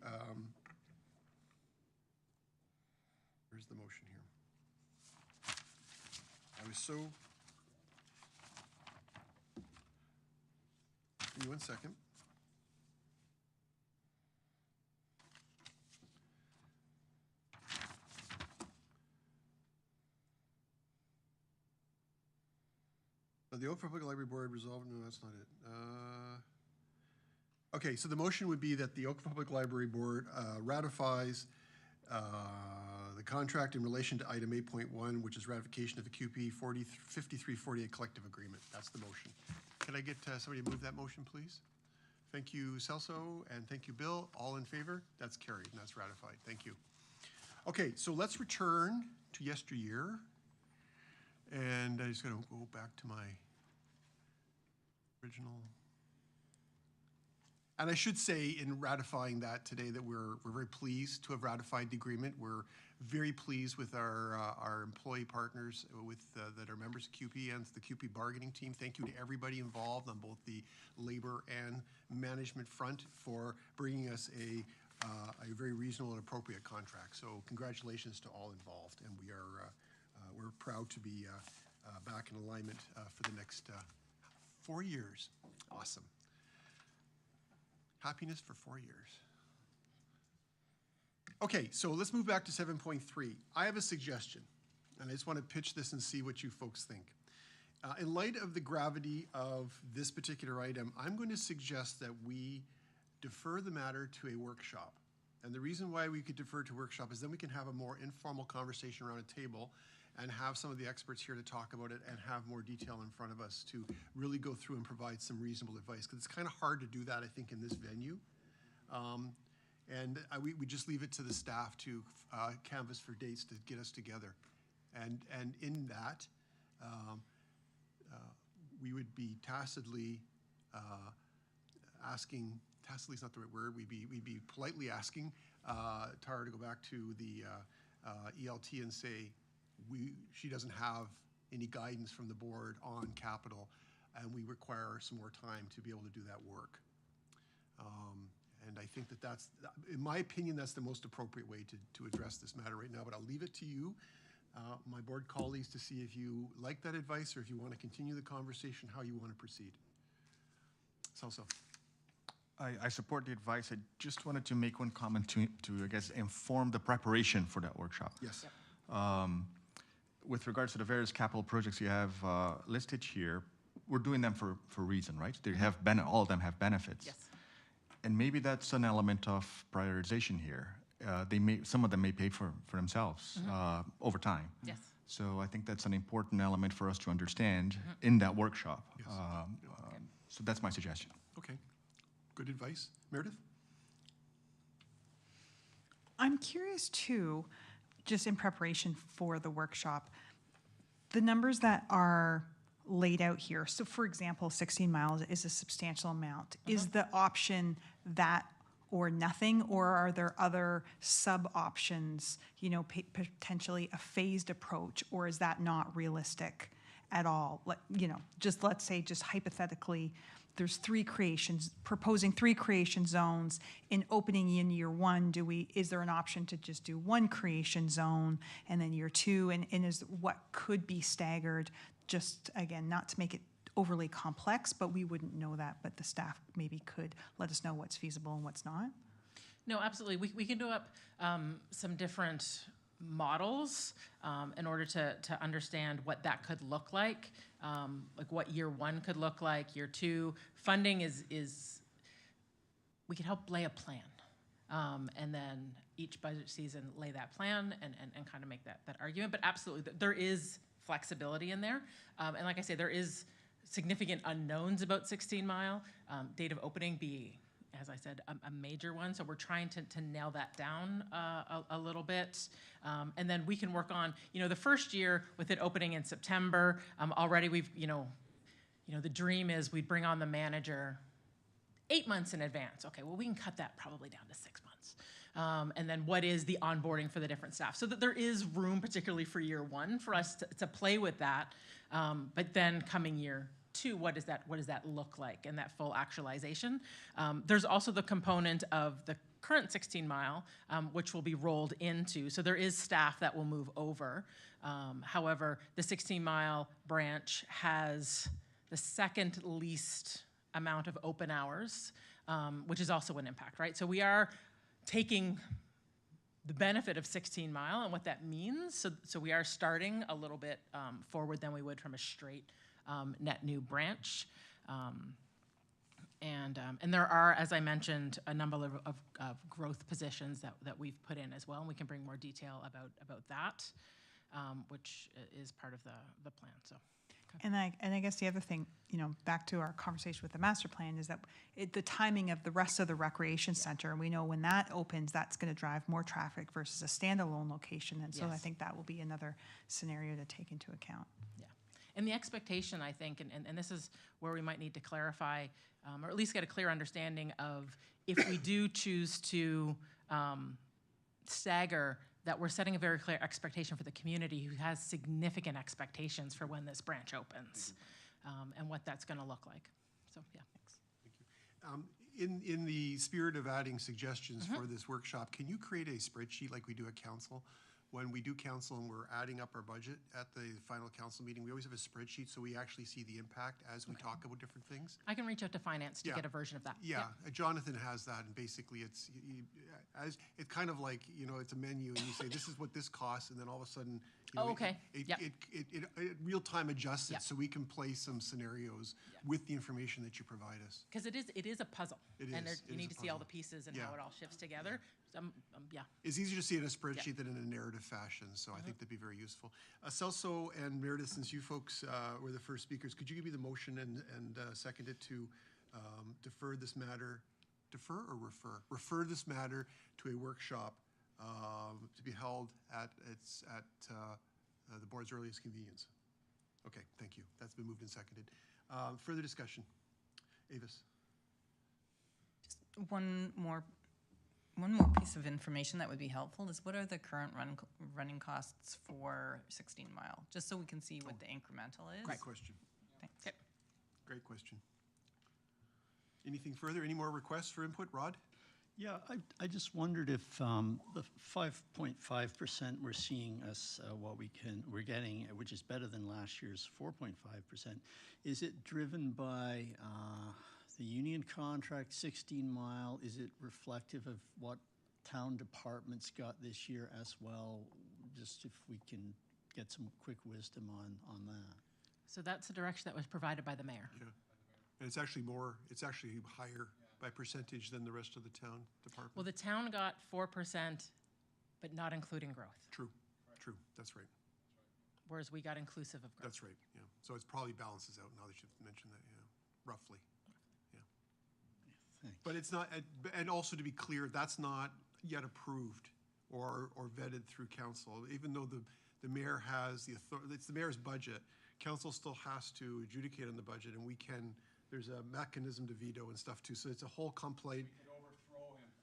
where's the motion here? I was so, give me 1 second. The Oakville Public Library Board resolved, no, that's not it. Okay, so the motion would be that the Oakville Public Library Board ratifies the contract in relation to item 8.1, which is ratification of the QP 5348 collective agreement. That's the motion. Can I get somebody to move that motion, please? Thank you, Celso, and thank you, Bill. All in favor? That's carried, and that's ratified. Thank you. Okay, so let's return to yesteryear. And I'm just going to go back to my original. And I should say, in ratifying that today, that we're very pleased to have ratified the agreement. We're very pleased with our employee partners that are members of CUPE and the CUPE bargaining team. Thank you to everybody involved on both the labor and management front for bringing us a very reasonable and appropriate contract. So congratulations to all involved, and we're proud to be back in alignment for the next 4 years. Awesome. Happiness for 4 years. Okay, so let's move back to 7.3. I have a suggestion, and I just want to pitch this and see what you folks think. In light of the gravity of this particular item, I'm going to suggest that we defer the matter to a workshop. And the reason why we could defer to a workshop is then we can have a more informal conversation around a table and have some of the experts here to talk about it and have more detail in front of us to really go through and provide some reasonable advice. Because it's kind of hard to do that, I think, in this venue. We just leave it to the staff to canvass for dates to get us together. And in that, we would be tacitly asking, tacitly is not the right word, we'd be politely asking Tara to go back to the ELT and say, she doesn't have any guidance from the board on capital, and we require some more time to be able to do that work. And I think that's, in my opinion, that's the most appropriate way to address this matter right now, but I'll leave it to you, my board colleagues, to see if you like that advice or if you want to continue the conversation, how you want to proceed. Celso. I support the advice. I just wanted to make one comment to I guess, inform the preparation for that workshop. Yes. With regards to the various capital projects you have listed here, we're doing them for a reason, right? They have all of them have benefits. Yes. And maybe that's an element of prioritization here. Some of them may pay for themselves over time. Yes. So I think that's an important element for us to understand in that workshop. Yes. So that's my suggestion. Okay. Good advice. Meredith? I'm curious too, just in preparation for the workshop, the numbers that are laid out here. So for example, 16 miles is a substantial amount. Is the option that or nothing, or are there other sub-options, potentially a phased approach, or is that not realistic at all? Let's say, just hypothetically, there's proposing 3 creation zones. In opening in year 1, is there an option to just do 1 creation zone, and then year 2, and is what could be staggered? Just again, not to make it overly complex, but we wouldn't know that, but the staff maybe could let us know what's feasible and what's not. No, absolutely. We can do up some different models in order to understand what that could look like what year 1 could look like, year 2. Funding is we can help lay a plan, and then each budget season lay that plan and kind of make that argument. But absolutely, there is flexibility in there. And like I say, there is significant unknowns about 16 Mile. Date of opening be, as I said, a major one. So we're trying to nail that down a little bit. And then we can work on, the first year with it opening in September, already we've, the dream is we'd bring on the manager 8 months in advance. Okay, well, we can cut that probably down to 6 months. And then what is the onboarding for the different staff? So that there is room, particularly for year 1, for us to play with that. But then coming year 2, what does that look like in that full actualization? There's also the component of the current 16 Mile, which will be rolled into. So there is staff that will move over. However, the 16 Mile branch has the second least amount of open hours, which is also an impact, right? So we are taking the benefit of 16 Mile and what that means. So we are starting a little bit forward than we would from a straight net new branch. And there are, as I mentioned, a number of growth positions that we've put in as well, and we can bring more detail about that, which is part of the plan. So. And I guess the other thing, back to our conversation with the master plan, is that the timing of the rest of the recreation center, and we know when that opens, that's going to drive more traffic versus a standalone location. And so I Yes. think that will be another scenario to take into account. Yeah. And the expectation, I think, and this is where we might need to clarify, or at least get a clear understanding of if we do choose to stagger, that we're setting a very clear expectation for the community who has significant expectations for when this branch opens, and what that's going to look like. So, yeah. Thanks. In the spirit of adding suggestions for this workshop, can you create a spreadsheet like we do at council? When we do council and we're adding up our budget at the final council meeting, we always have a spreadsheet so we actually see the impact as we talk about different things. I can reach out to finance to get a version of that. Yeah, Jonathan has that, and basically it's kind of like, it's a menu, and you say, this is what this costs, and then all of a sudden, it real-time adjusts it so we can play some scenarios with the information that you provide us. Because it is a puzzle. It and is. You need to see all the pieces and how it all shifts together. It's easier to see it in a spreadsheet than in a narrative fashion, so I think that'd be very useful. Celso and Meredith, since you folks were the first speakers, could you give me the motion and second it to defer this matter to a workshop to be held at the board's earliest convenience? Okay, thank you. That's been moved and seconded. Further discussion? Avis? Just one more piece of information that would be helpful is what are the current running costs for 16 Mile? Just so we can see what the incremental is. Great question. Thanks. Okay. Great question. Anything further? Any more requests for input? Rod? Yeah, I just wondered if the 5.5% we're seeing as what we're getting, which is better than last year's 4.5%, is it driven by the union contract, 16 Mile? Is it reflective of what town departments got this year as well? Just if we can get some quick wisdom on that. So that's the direction that was provided by the mayor. Yeah. And it's actually higher by percentage than the rest of the town department. Well, the town got 4%, but not including growth. True, that's right. Whereas we got inclusive of growth. That's right, yeah. So it probably balances out now that you've mentioned that, yeah, roughly. Yeah. Thanks. But it's not, and also to be clear, that's not yet approved or vetted through council. Even though the mayor has the authority, it's the mayor's budget, council still has to adjudicate on the budget, and there's a mechanism to veto and stuff too. So it's a whole complete.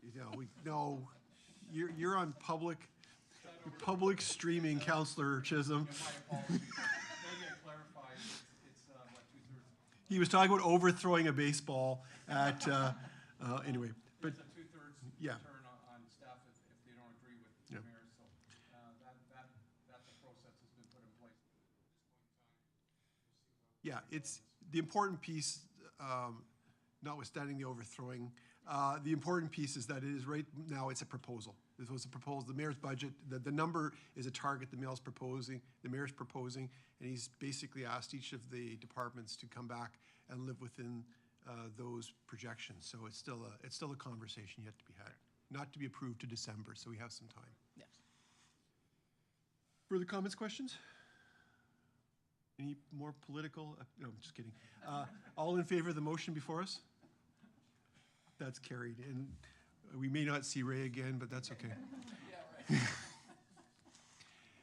We could overthrow him. No, you're on public streaming, Councillor Chisholm. My apologies. Maybe I clarified. It's like 2/3. He was talking about overthrowing a baseball at anyway. But it's a 2/3 yeah. turn on staff if they don't agree with the mayor. So that's a process that's been put in place. Yeah, it's the important piece, notwithstanding the overthrowing, the important piece is that it is right now, it's a proposal. This was a proposal, the mayor's budget, the number is a target the mayor's proposing, and he's basically asked each of the departments to come back and live within those projections. So it's still a conversation yet to be had. Not to be approved to December, so we have some time. Yes. Further comments, questions? Any more political? No, I'm just kidding. All in favor of the motion before us? That's carried. And we may not see Ray again, but that's okay. Yeah, right.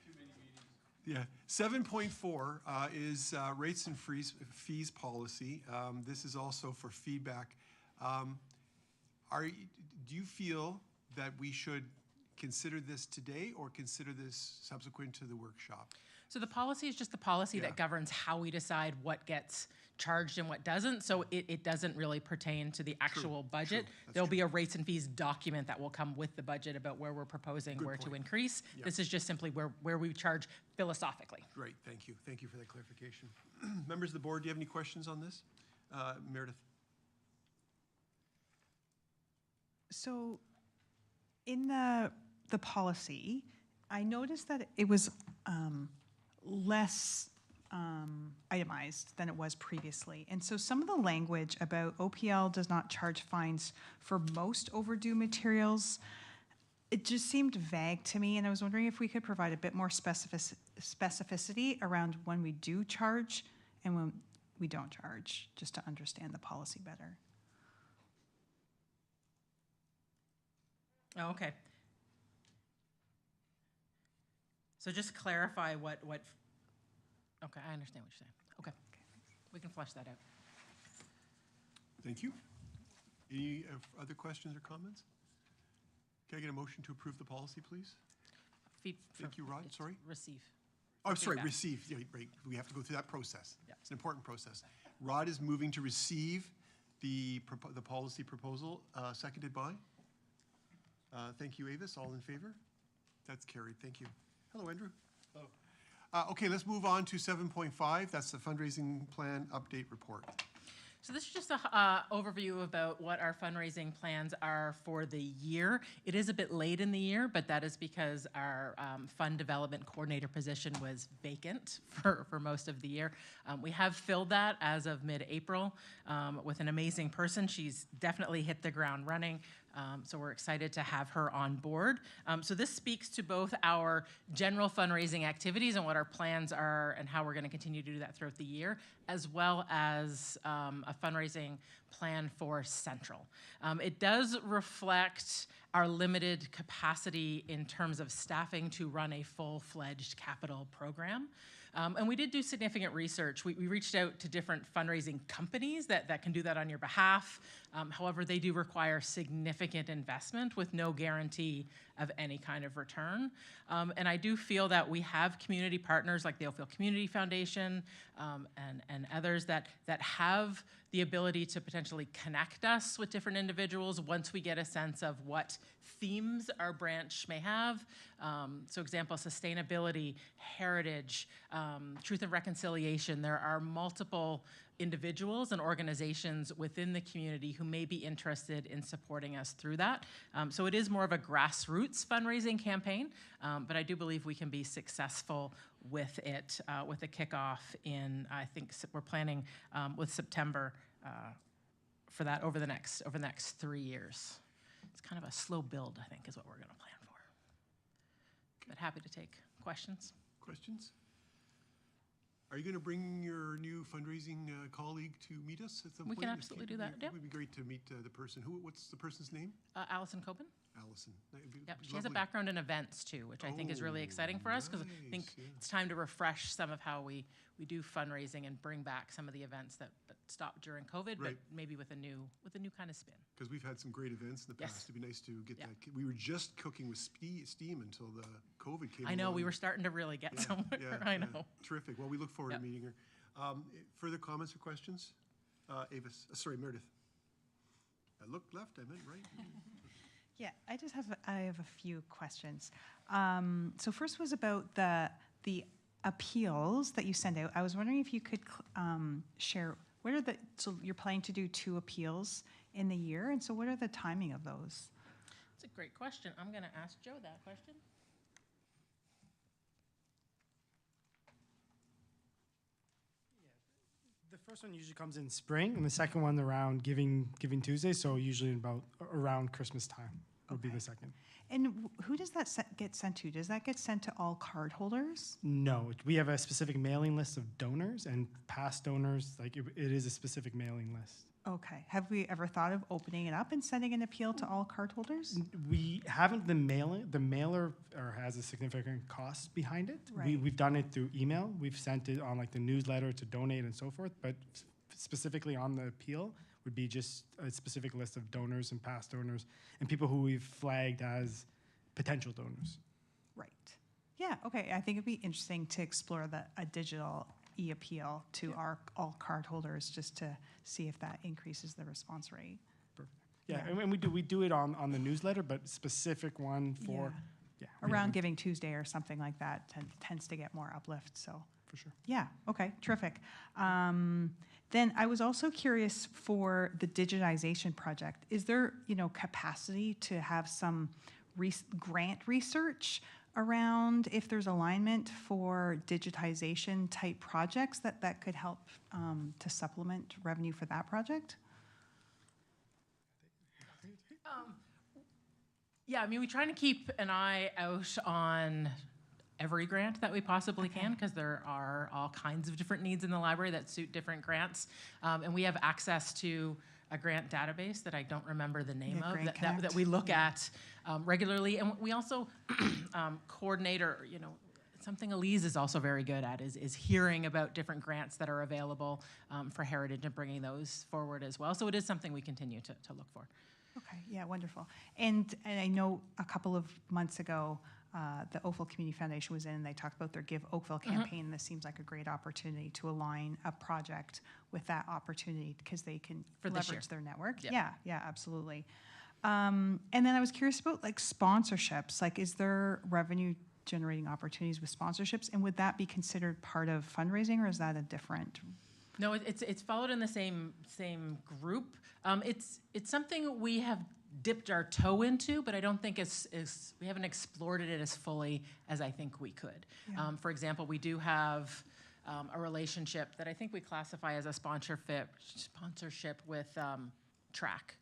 Too many meetings. Yeah. 7.4 is rates and fees policy. This is also for feedback. Do you feel that we should consider this today or consider this subsequent to the workshop? So the policy is just the policy that governs how we decide what gets charged and what doesn't. So it doesn't really pertain to the actual budget. There'll be a rates and fees document that will come with the budget about where we're proposing to increase. Yeah. This is just simply where we charge philosophically. Great, thank you. Thank you for that clarification. Members of the board, do you have any questions on this? Meredith? So in the policy, I noticed that it was less itemized than it was previously. And so some of the language about OPL does not charge fines for most overdue materials, it just seemed vague to me, and I was wondering if we could provide a bit more specificity around when we do charge and when we don't charge, just to understand the policy better. Oh, okay. So just clarify what, okay, I understand what you're saying. Okay, we can flesh that out. Thank you. Any other questions or comments? Can I get a motion to approve the policy, please? Thank you, Rod. Sorry? Receive. Oh, sorry, Feedback. receive. Yeah, right. We have to go through that process. Yeah. It's an important process. Rod is moving to receive the policy proposal, seconded by? Thank you, Avis. All in favor? That's carried. Thank you. Hello, Andrew. Hello. Okay, let's move on to 7.5. That's the fundraising plan update report. So this is just a overview about what our fundraising plans are for the year. It is a bit late in the year, but that is because our fund development coordinator position was vacant for most of the year. We have filled that as of mid-April with an amazing person. She's definitely hit the ground running. So we're excited to have her on board. So this speaks to both our general fundraising activities and what our plans are and how we're going to continue to do that throughout the year, as well as a fundraising plan for Central. It does reflect our limited capacity in terms of staffing to run a full-fledged capital program. And we did do significant research. We reached out to different fundraising companies that can do that on your behalf. However, they do require significant investment with no guarantee of any kind of return. And I do feel that we have community partners like the Oakville Community Foundation and others that have the ability to potentially connect us with different individuals once we get a sense of what themes our branch may have. So example, sustainability, heritage, truth and reconciliation. There are multiple individuals and organizations within the community who may be interested in supporting us through that. So it is more of a grassroots fundraising campaign, but I do believe we can be successful with it, with a kickoff in, I think we're planning with September for that over the next 3 years. It's kind of a slow build, I think, is what we're going to plan for. But happy to take questions. Questions? Are you going to bring your new fundraising colleague to meet us at some point? We can absolutely do that, It would be great to meet the person. What's the person's name? Allison Coben. Allison. Yep, she has a background in events too, which I think is really exciting for us because I think it's time to refresh some of how we do fundraising and bring back some of the events that stopped during COVID, but maybe with a new kind of spin. Because we've had some great events in the past. It'd be nice to get that. We were just cooking with steam until the COVID came along. I know, we were starting to really get somewhere. I know. Terrific. Well, we look forward to meeting her. Further comments or questions? Avis, sorry, Meredith. I looked left, I meant right. Yeah, I have a few questions. So first was about the appeals that you send out. I was wondering if you could share so you're planning to do 2 appeals in the year, and so what are the timing of those? That's a great question. I'm going to ask Joe that question. The first one usually comes in spring, and the second one around Giving Tuesday, so usually about around Christmas time would be the second. And who does that get sent to? Does that get sent to all card holders? No, we have a specific mailing list of donors, and past donors, like it is a specific mailing list. Okay. Have we ever thought of opening it up and sending an appeal to all card holders? We haven't. The mailer has a significant cost behind it. Right. We've done it through email. We've sent it on like the newsletter to donate and so forth, but specifically on the appeal would be just a specific list of donors and past donors and people who we've flagged as potential donors. Right. Yeah, okay. I think it'd be interesting to explore a digital e-appeal to all card holders just to see if that increases the response rate. Perfect. Yeah, and we do it on the newsletter, but specific one for around Giving Tuesday or something like that tends to get more uplift. So for sure. Yeah. Okay. Terrific. Then I was also curious for the digitization project. Is there capacity to have some grant research around if there's alignment for digitization type projects that could help to supplement revenue for that project? Yeah, I mean, we try to keep an eye out on every grant that we possibly can, because there are all kinds of different needs in the library that suit different grants. And we have access to a grant database that I don't remember the name of, that we look at regularly. And we also coordinate, or, you know, something Elise is also very good at is hearing about different grants that are available for heritage and bringing those forward as well. So it is something we continue to look for. Okay, yeah, wonderful. And I know a couple of months ago, the Oakville Community Foundation was in, and they talked about their Give Oakville campaign. This seems like a great opportunity to align a project with that opportunity, because they can leverage their network. Yep. Yeah, absolutely. And then I was curious about like sponsorships. Like, is there revenue generating opportunities with sponsorships, and would that be considered part of fundraising, or is that a different? No, it's followed in the same group. It's something we have dipped our toe into, but I don't think we haven't explored it as fully as I think we could. Yeah. For example, we do have a relationship that I think we classify as a sponsorship with TRAC.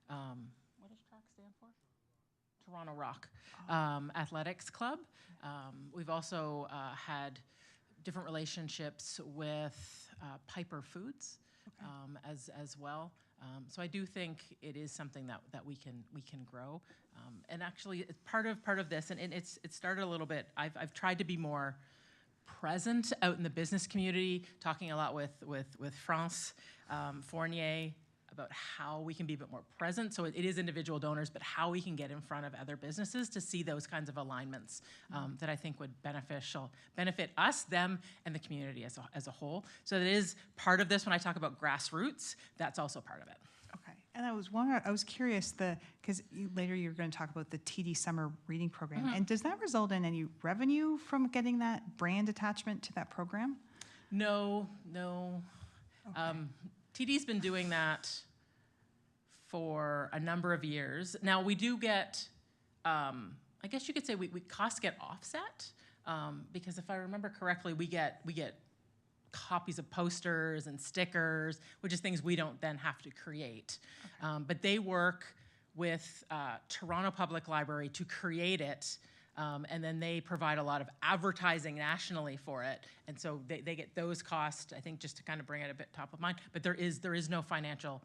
What does TRAC stand for? Toronto Rock Athletics Club. We've also had different relationships with Piper Foods as well. So I do think it is something that we can grow. And actually, it's part of this, and it started a little bit. I've tried to be more present out in the business community, talking a lot with France Fournier about how we can be a bit more present. So it is individual donors, but how we can get in front of other businesses to see those kinds of alignments that I think would benefit us, them, and the community as a whole. So it is part of this. When I talk about grassroots, that's also part of it. Okay. And I was curious, because later you're going to talk about the TD Summer Reading Program. And does that result in any revenue from getting that brand attachment to that program? No. Okay. TD's been doing that for a number of years. Now, we do get, I guess you could say we costs get offset, because if I remember correctly, we get copies of posters and stickers, which is things we don't then have to create. Okay. But they work with Toronto Public Library to create it, and then they provide a lot of advertising nationally for it. And so they get those costs, I think, just to kind of bring it a bit top of mind. But there is no financial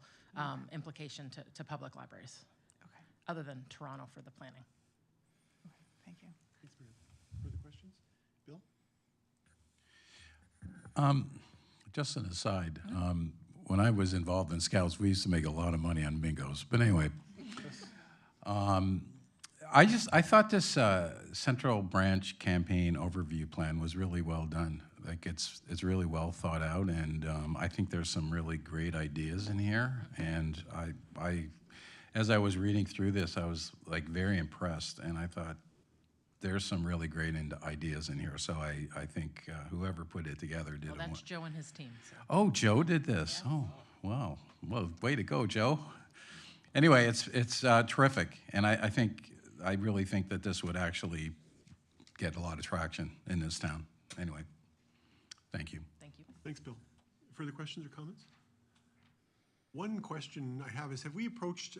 implication to public libraries, other than Toronto for the planning. Okay, thank you. Thanks, Marianne. Further questions? Bill? Just an aside, when I was involved in Scouts, we used to make a lot of money on bingos. But anyway, I thought this Central Branch campaign overview plan was really well done. Like, it's really well thought out, and I think there's some really great ideas in here. And as I was reading through this, I was like very impressed, and I thought there's some really great ideas in here. So I think whoever put it together did. Well, that's Joe and his team. So. Oh, Joe did this. Yeah. Oh, wow. Well, way to go, Joe. Anyway, it's terrific, and I really think that this would actually get a lot of traction in this town. Anyway, thank you. Thank you. Thanks, Bill. Further questions or comments? One question I have is, have we approached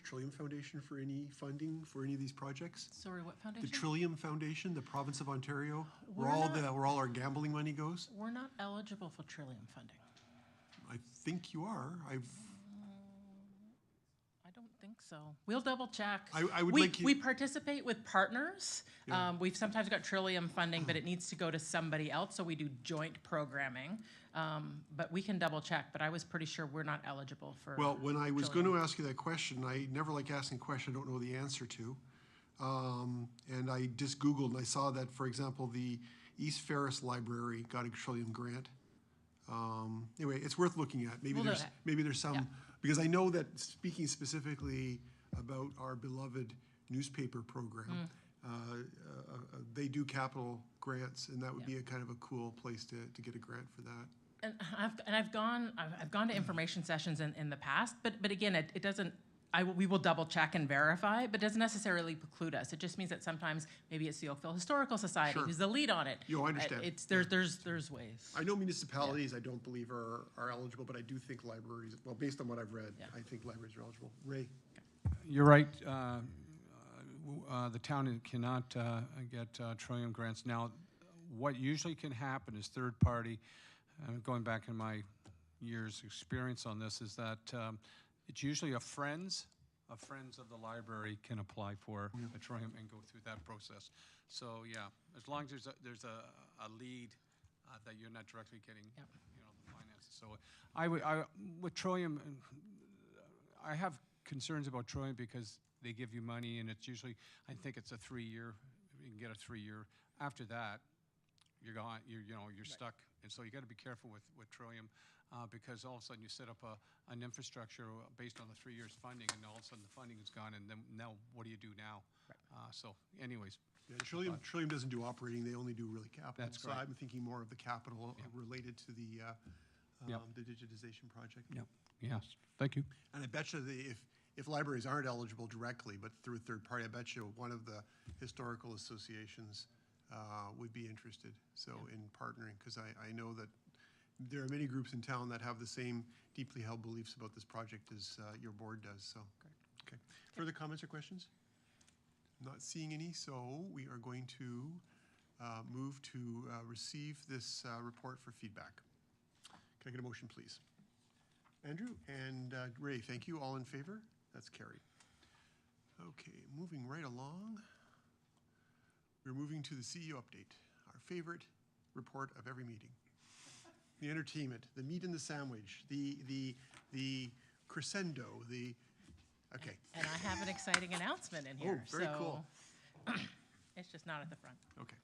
Trillium Foundation for any funding for any of these projects? Sorry, what foundation? The Trillium Foundation, the province of Ontario, We're where all our gambling money goes? We're not eligible for Trillium funding. I think you are. I don't think so. We'll double check. We participate with partners. Yeah. We've sometimes got Trillium funding, but it needs to go to somebody else, so we do joint programming. But we can double check, but I was pretty sure we're not eligible for. Well, when I was going to ask you that question, I never like asking questions I don't know the answer to. And I just Googled and I saw that, for example, the East Ferris Library got a Trillium grant. Anyway, it's worth looking at. Maybe there's some, because I know that, speaking specifically about our beloved newspaper program, they do capital grants, and that would be a kind of a cool place to get a grant for that. And I've gone to information sessions in the past, but again, it doesn't. we will double check and verify, but doesn't necessarily preclude us. It just means that sometimes maybe it's the Oakville Historical Society Sure. who's the lead on it. I understand. There's ways. I know municipalities, I don't believe are eligible, but I do think libraries, well, based on what I've read, I think libraries are eligible. Ray? You're right. The town cannot get Trillium grants. Now, what usually can happen is third party, going back in my years' experience on this, is that it's usually a friends of the library can apply for a Trillium and go through that process. So yeah, as long as there's a lead that you're not directly getting, the finances. So with Trillium, I have concerns about Trillium because they give you money and it's usually, I think it's a 3-year, you can get a 3-year. After that, you're gone, you're stuck. And so you got to be careful with Trillium because all of a sudden you set up an infrastructure based on the 3 years funding and all of a sudden the funding is gone and then now what do you do now? Right. So anyways. Yeah, Trillium doesn't do operating, they only do really capital. That's so correct. I'm thinking more of the capital related to the digitization project. Yep. Yes, thank you. And I bet you if libraries aren't eligible directly, but through a third party, I bet you one of the historical associations would be interested. So in partnering, because I know that there are many groups in town that have the same deeply held beliefs about this project as your board does. So, okay. Further comments or questions? Not seeing any, so we are going to move to receive this report for feedback. Can I get a motion, please? Andrew and Ray, thank you. All in favor? That's carried. Okay, moving right along. We're moving to the CEO update, our favorite report of every meeting. The entertainment, the meat and the sandwich, the crescendo, okay. And I have an exciting announcement in here. Oh, very cool. It's just not at the front. Okay.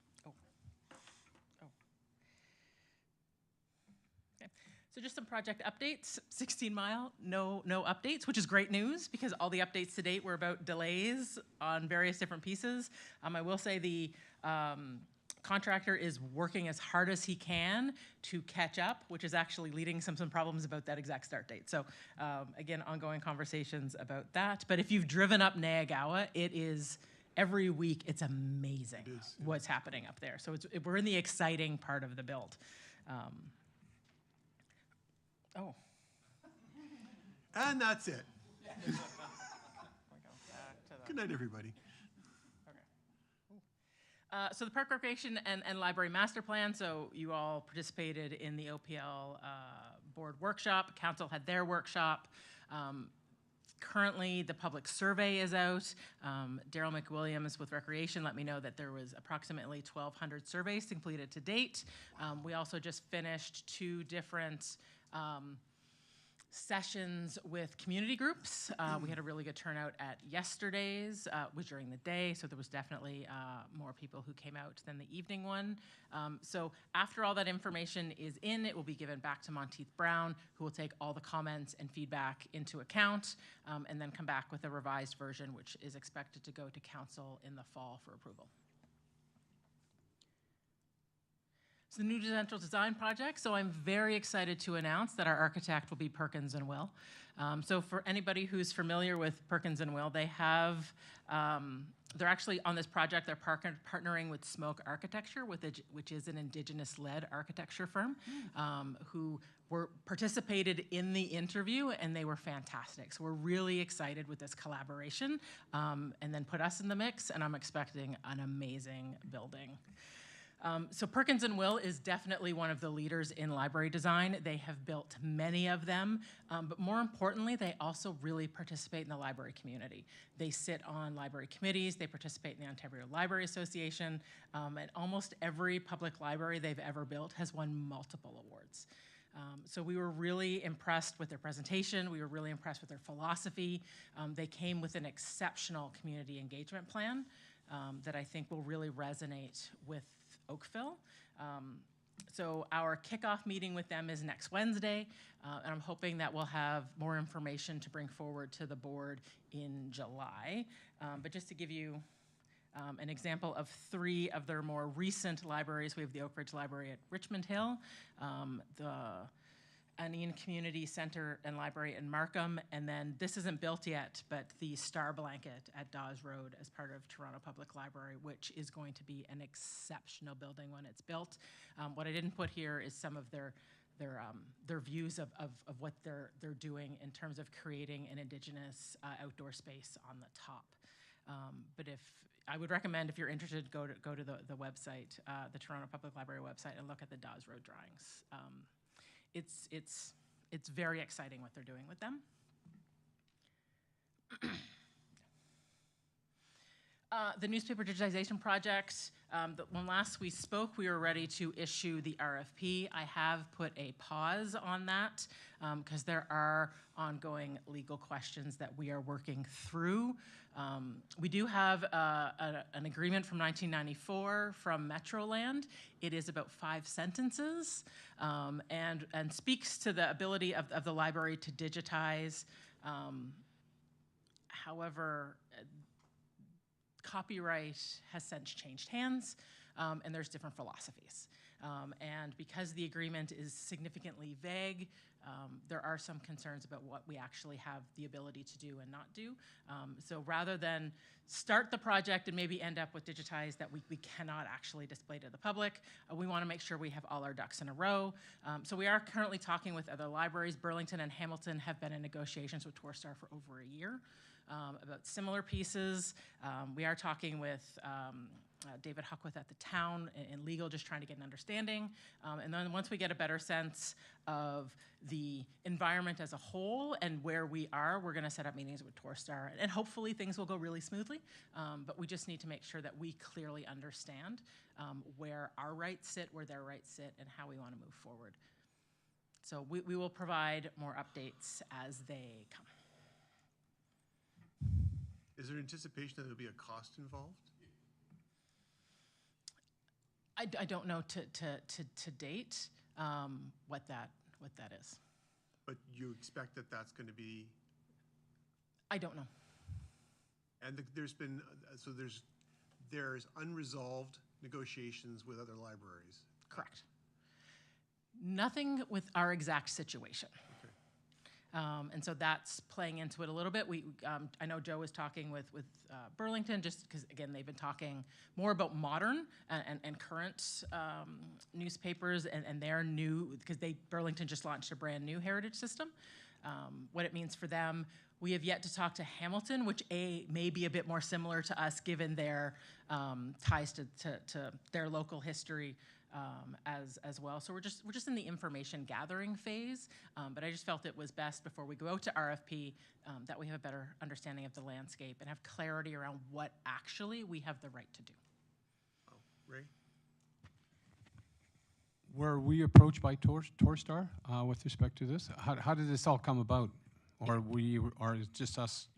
So just some project updates. 16 Mile, no updates, which is great news because all the updates to date were about delays on various different pieces. I will say the contractor is working as hard as he can to catch up, which is actually leading some problems about that exact start date. So again, ongoing conversations about that. But if you've driven up Nayagawa, it is every week, it's amazing what's happening up there. So we're in the exciting part of the build. And that's it. Good night, everybody. So the Park Recreation and Library Master Plan, so you all participated in the OPL board workshop. Council had their workshop. Currently, the public survey is out. Daryl McWilliams with Recreation let me know that there was approximately 1,200 surveys completed to date. We also just finished 2 different sessions with community groups. We had a really good turnout at yesterday's, was during the day, so there was definitely more people who came out than the evening one. So after all that information is in, it will be given back to Monteith Brown, who will take all the comments and feedback into account, and then come back with a revised version, which is expected to go to council in the fall for approval. It's the new central design project, so I'm very excited to announce that our architect will be Perkins & Will. So for anybody who's familiar with Perkins & Will, they have, they're actually on this project, they're partnering with Smoke Architecture, which is an Indigenous-led architecture firm, who participated in the interview, and they were fantastic. So we're really excited with this collaboration, and then put us in the mix, and I'm expecting an amazing building. So Perkins & Will is definitely one of the leaders in library design. They have built many of them, but more importantly, they also really participate in the library community. They sit on library committees, they participate in the Ontario Library Association, and almost every public library they've ever built has won multiple awards. So we were really impressed with their presentation. We were really impressed with their philosophy. They came with an exceptional community engagement plan that I think will really resonate with Oakville. So our kickoff meeting with them is next Wednesday, and I'm hoping that we'll have more information to bring forward to the board in July. But just to give you an example of 3 of their more recent libraries, we have the Oak Ridge Library at Richmond Hill, the Anian Community Center and Library in Markham, and then this isn't built yet, but the Star Blanket at Dawes Road as part of Toronto Public Library, which is going to be an exceptional building when it's built. What I didn't put here is some of their views of what they're doing in terms of creating an Indigenous outdoor space on the top. But I would recommend, if you're interested, go to the website, the Toronto Public Library website, and look at the Dawes Road drawings. It's very exciting what they're doing with them. The newspaper digitization project, when last we spoke, we were ready to issue the RFP. I have put a pause on that because there are ongoing legal questions that we are working through. We do have an agreement from 1994 from Metroland. It is about 5 sentences and speaks to the ability of the library to digitize. However, copyright has since changed hands, and there's different philosophies. And because the agreement is significantly vague, there are some concerns about what we actually have the ability to do and not do. So rather than start the project and maybe end up with digitized that we cannot actually display to the public, we want to make sure we have all our ducks in a row. So we are currently talking with other libraries. Burlington and Hamilton have been in negotiations with Torstar for over a year about similar pieces. We are talking with David Huckworth at the town in legal, just trying to get an understanding. And then once we get a better sense of the environment as a whole and where we are, we're going to set up meetings with Torstar. And hopefully things will go really smoothly. But we just need to make sure that we clearly understand where our rights sit, where their rights sit, and how we want to move forward. So we will provide more updates as they come. Is there anticipation that there'll be a cost involved? I don't know to date what that is. But you expect that that's going to be? I don't know. And there's been, so there's unresolved negotiations with other libraries? Correct. Nothing with our exact situation. Okay. And so that's playing into it a little bit. I know Joe was talking with Burlington, just because, again, they've been talking more about modern and current newspapers and their new, because Burlington just launched a brand new heritage system. What it means for them. We have yet to talk to Hamilton, which may be a bit more similar to us given their ties to their local history as well. So we're just in the information gathering phase, but I just felt it was best before we go out to RFP that we have a better understanding of the landscape and have clarity around what actually we have the right to do. Oh, Ray? Were we approached by Torstar with respect to this? How did this all come about? Or is just us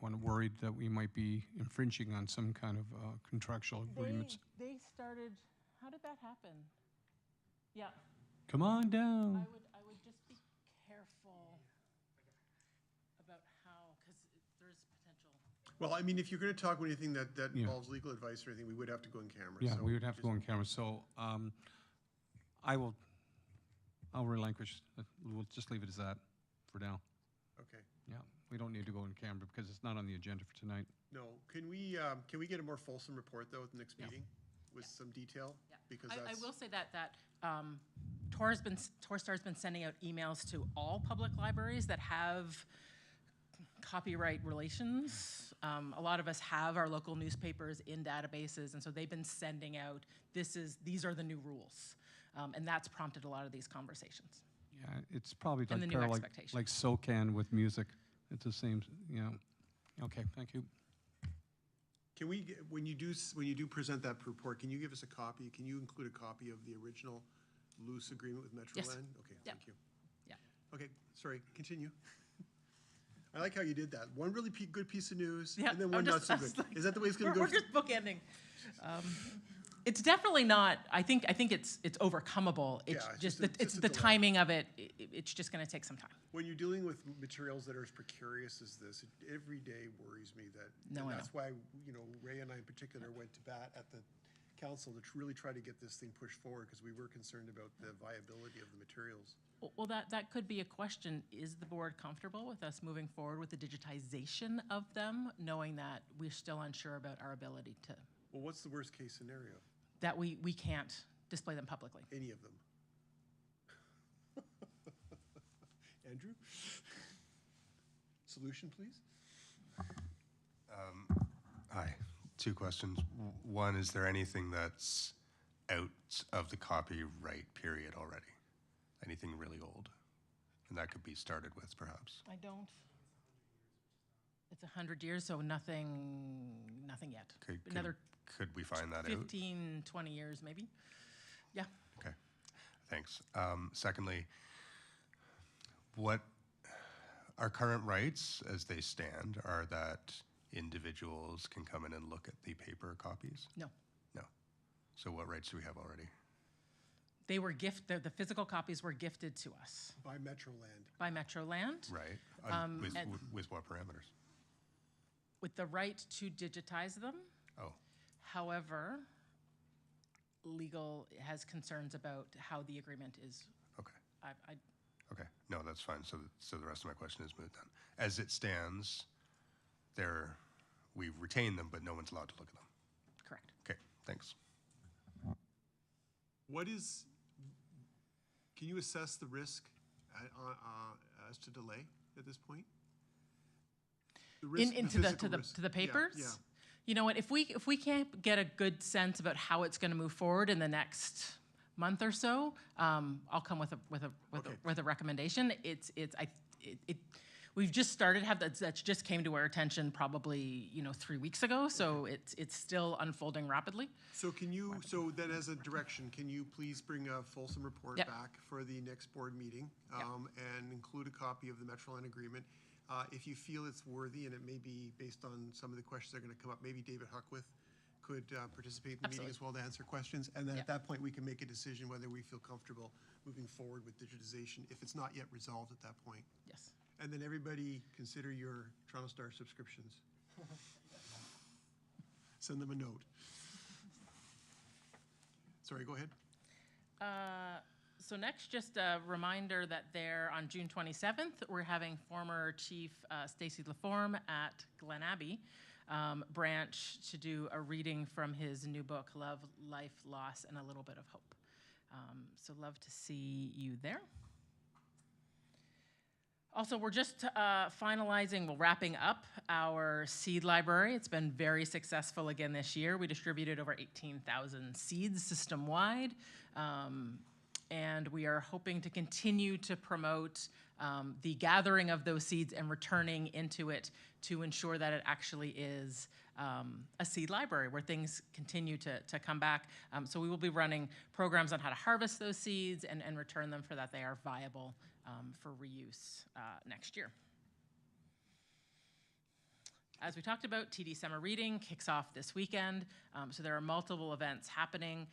worried that we might be infringing on some kind of contractual agreements? They started, how did that happen? Yeah. Come on down. I would just be careful about how, because there's potential. Well, I mean, if you're going to talk about anything that involves legal advice or anything, we would have to go on camera. Yeah, so we would have to go on camera. So I'll relinquish. We'll just leave it as that for now. Okay. Yeah, we don't need to go on camera because it's not on the agenda for tonight. No. Can we get a more fulsome report, though, at the next meeting with some detail? Yeah. Because I will say that Torstar's been sending out emails to all public libraries that have copyright relations. A lot of us have our local newspapers in databases, and so they've been sending out, these are the new rules. And that's prompted a lot of these conversations. Yeah, it's probably And the new expectation. like SOCAN with music. It's the same, Okay, thank you. Can we, when you do present that report, can you give us a copy? Can you include a copy of the original loose agreement with Metroland? Yes. Okay, Yep. thank you. Yeah. Okay, sorry, continue. I like how you did that. One really good piece of news, Yeah, and then one not so good. Is that the way it's going to go? We're just bookending. It's definitely not. I think it's overcomable. It's just the timing of it. It's just going to take some time. When you're dealing with materials that are as precarious as this, it every day worries me that. No, and I that's why Ray and I in particular went to bat at the council to really try to get this thing pushed forward because we were concerned about the viability of the materials. Well, that could be a question. Is the board comfortable with us moving forward with the digitization of them, knowing that we're still unsure about our ability to, Well, what's the worst case scenario? that we can't display them publicly? Any of them? Andrew? Solution, please? Hi. Two questions. One, is there anything that's out of the copyright period already? Anything really old? And that could be started with, perhaps. I don't. It's 100 years, so nothing yet. Another could we find that 15, 20 years, maybe. Yeah. Okay, thanks. Secondly, what our current rights as they stand are that individuals can come in and look at the paper copies? No. No. So what rights do we have already? They were the physical copies were gifted to us. By Metroland. By Metroland. Right. With what parameters? With the right to digitize them. Oh. However, legal has concerns about how the agreement is. Okay. Okay. No, that's fine. So the rest of my question is moot then. As it stands, we've retained them, but no one's allowed to look at them. Correct. Okay. Thanks. Can you assess the risk as to delay at this point? The risk, to the papers? Yeah. You know what, if we can't get a good sense about how it's going to move forward in the next month or so, I'll come with a recommendation. We've just started to have that just came to our attention probably 3 weeks ago, so it's still unfolding rapidly. So so then as a direction, can you please bring a fulsome report back for the next board meeting and include a copy of the Metroland agreement? If you feel it's worthy, and it may be based on some of the questions that are going to come up, maybe David Huckworth could participate in the meeting as well to answer questions. And then at that point, we can make a decision whether we feel comfortable moving forward with digitization if it's not yet resolved at that point. Yes. And then everybody consider your Toronto Star subscriptions. Send them a note. Sorry, go ahead. So next, just a reminder that there on June 27th, we're having former Chief Stacey Laforme at Glen Abbey branch to do a reading from his new book, Love, Life, Loss, and a Little Bit of Hope. So love to see you there. Also, we're just wrapping up our seed library. It's been very successful again this year. We distributed over 18,000 seeds system-wide. And we are hoping to continue to promote the gathering of those seeds and returning into it to ensure that it actually is a seed library where things continue to come back. So we will be running programs on how to harvest those seeds and return them for that they are viable for reuse next year. As we talked about, TD Summer Reading kicks off this weekend. So there are multiple events happening.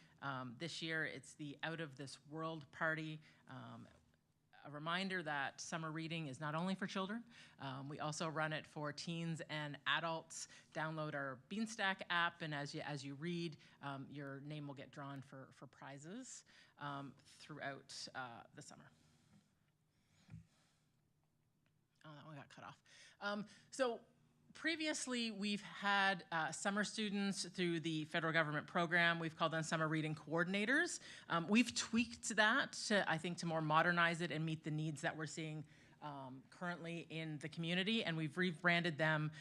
This year, it's the Out of This World Party. A reminder that summer reading is not only for children. We also run it for teens and adults. Download our Beanstack app, and as you read, your name will get drawn for prizes throughout the summer. Oh, that one got cut off. So previously, we've had summer students through the federal government program. We've called them summer reading coordinators. We've tweaked that to more modernize it and meet the needs that we're seeing currently in the community, and we've rebranded them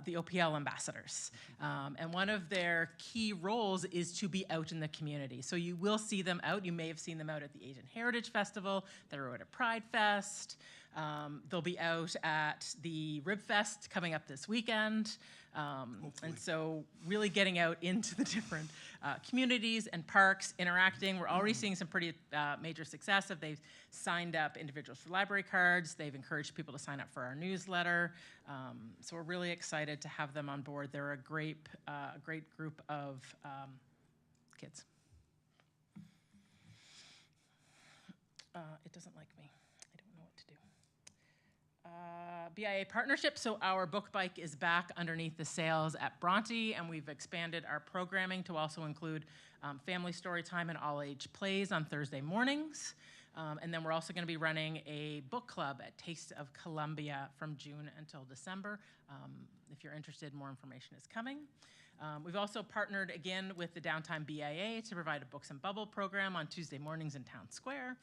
the OPL ambassadors. And one of their key roles is to be out in the community. So you will see them out. You may have seen them out at the Asian Heritage Festival. They're out at Pride Fest. They'll be out at the Rib Fest coming up this weekend. And so really getting out into the different communities and parks, interacting. We're already seeing some pretty major success. If they've signed up individuals for library cards, they've encouraged people to sign up for our newsletter. So we're really excited to have them on board. They're a great group of kids. It doesn't like me. I don't know what to do. BIA partnership. So our book bike is back underneath the sails at Bronte, and we've expanded our programming to also include family story time and all-age plays on Thursday mornings. And then we're also going to be running a book club at Taste of Columbia from June until December. If you're interested, more information is coming. We've also partnered again with the Downtime BIA to provide a Books and Bubble program on Tuesday mornings in Town Square,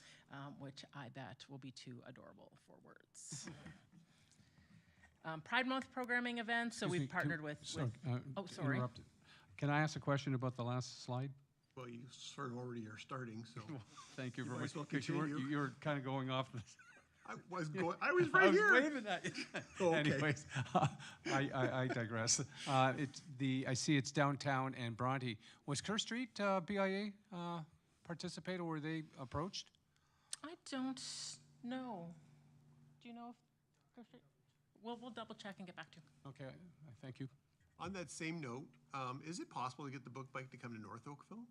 which I bet will be too adorable for words. Pride Month programming events, so we've partnered with oh, sorry. Interrupted. Can I ask a question about the last slide? Well, you sort of already are starting, so. Thank you You very might much. as well Because continue. you were kind of going off the I was right here. I was waving at you. Oh, okay. Anyways, I digress. I see it's downtown and Bronte. Was Kerr Street BIA participate, or were they approached? I don't know. Do you know if we'll double check and get back to you. Okay, thank you. On that same note, is it possible to get the book bike to come to North Oakville?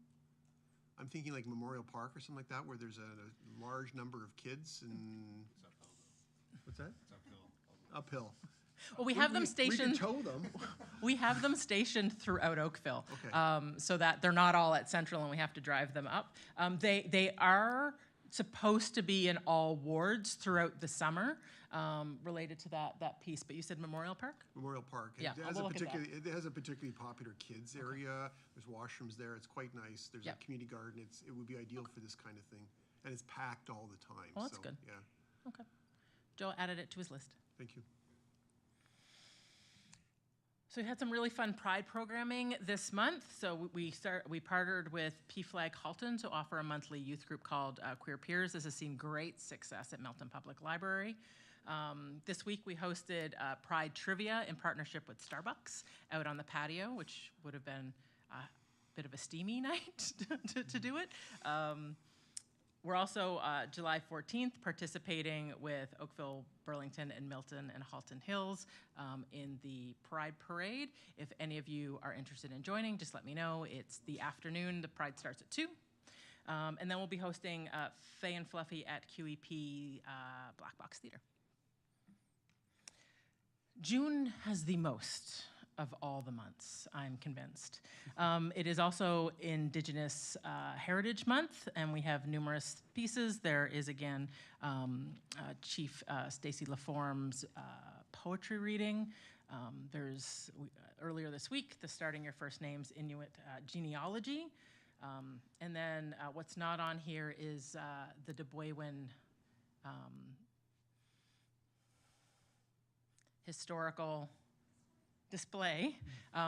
I'm thinking like Memorial Park or something like that, where there's a large number of kids and. What's that? It's uphill. Well, we have them stationed. We can tow them. We have them stationed throughout Oakville, Okay. So that they're not all at Central and we have to drive them up. They are supposed to be in all wards throughout the summer, related to that piece. But you said Memorial Park? Memorial Park. Yeah, It has, we'll look at that. it has a particularly popular kids area. There's washrooms there. It's quite nice. There's Yep. a community garden. It would be ideal for this kind of thing. And it's packed all the time. Well, that's so, good. Yeah. Okay. Joe added it to his list. Thank you. So we had some really fun Pride programming this month. So we partnered with PFLAG Halton to offer a monthly youth group called Queer Peers. This has seen great success at Milton Public Library. This week we hosted Pride Trivia in partnership with Starbucks out on the patio, which would have been a bit of a steamy night to do it. We're also, July 14th, participating with Oakville, Burlington, and Milton and Halton Hills in the Pride Parade. If any of you are interested in joining, just let me know. It's the afternoon. The Pride starts at 2. And then we'll be hosting Faye and Fluffy at QEP Black Box Theater. June has the most of all the months, I'm convinced. It is also Indigenous Heritage Month, and we have numerous pieces. There is, again, Chief Stacey Laforme's poetry reading. There's, earlier this week, the Starting Your First Names Inuit genealogy. And then what's not on here is the Dubwaywen historical display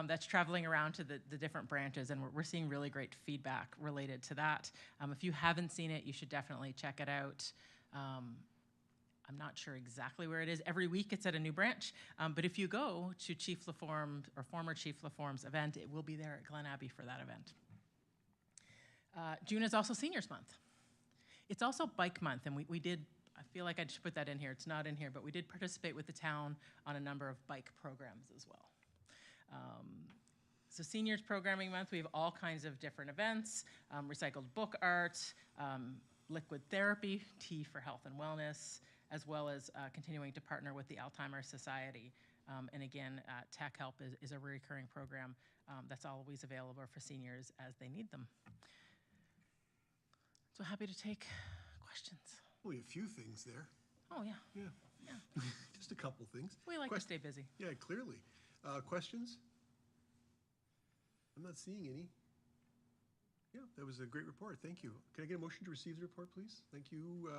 that's traveling around to the different branches, and we're seeing really great feedback related to that. If you haven't seen it, you should definitely check it out. I'm not sure exactly where it is. Every week it's at a new branch, but if you go to Chief Laforme or former Chief Laforme's event, it will be there at Glen Abbey for that event. June is also Seniors Month. It's also Bike Month, and we did, I feel like I should put that in here. It's not in here, but we did participate with the town on a number of bike programs as well. So Seniors Programming Month, we have all kinds of different events, recycled book art, liquid therapy, tea for health and wellness, as well as continuing to partner with the Alzheimer's Society. And again, Tech Help is a recurring program that's always available for seniors as they need them. So happy to take questions. Only a few things there. Oh, yeah. Yeah. Just a couple things. We like to stay busy. Yeah, clearly. Questions? I'm not seeing any. Yeah, that was a great report. Thank you. Can I get a motion to receive the report, please? Thank you,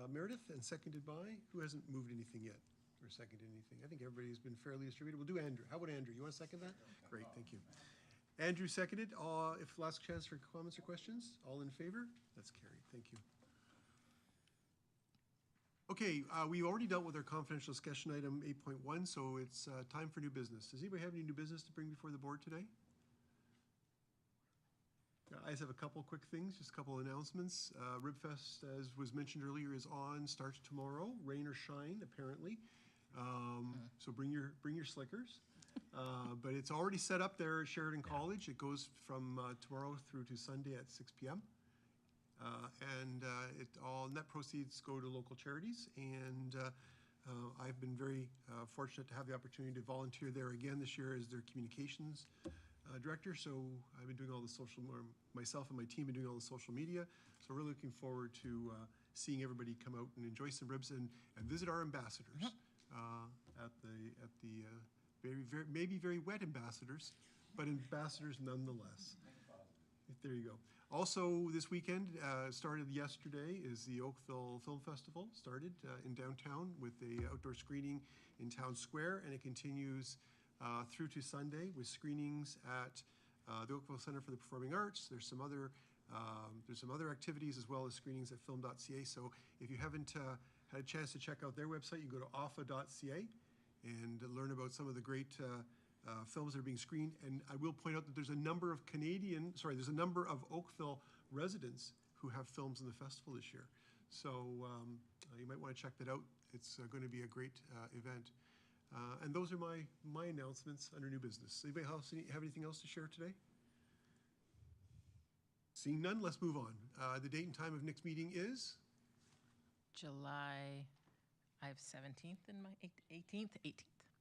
Meredith, and seconded by? Who hasn't moved anything yet or seconded anything? I think everybody's been fairly distributed. We'll do Andrew. How about Andrew? You want to second that? Great, thank you. Andrew seconded. If last chance for comments or questions, all in favor? That's carried. Thank you. Okay, we already dealt with our confidential discussion item 8.1, so it's time for new business. Does anybody have any new business to bring before the board today? I just have a couple quick things, just a couple announcements. Ribfest, as was mentioned earlier, is on, starts tomorrow, rain or shine, apparently. So bring your slickers. But it's already set up there at Sheridan College. It goes from tomorrow through to Sunday at 6 p.m. All net proceeds go to local charities, and I've been very fortunate to have the opportunity to volunteer there again this year as their communications director. So I've been doing all the myself and my team have been doing all the social media. So really looking forward to seeing everybody come out and enjoy some ribs and visit our ambassadors at the maybe very wet ambassadors, but ambassadors nonetheless. There you go. Also, this weekend, started yesterday, is the Oakville Film Festival. Started in downtown with a outdoor screening in Town Square, and it continues through to Sunday with screenings at the Oakville Center for the Performing Arts. There's some other activities as well as screenings at film.ca. So if you haven't had a chance to check out their website, you can go to offa.ca and learn about some of the great films that are being screened. And I will point out that there's a number of there's a number of Oakville residents who have films in the festival this year. So you might want to check that out. It's going to be a great event. And those are my announcements under new business. Anybody else have anything else to share today? Seeing none, let's move on. The date and time of next meeting is? July, I have 17th and my 18th.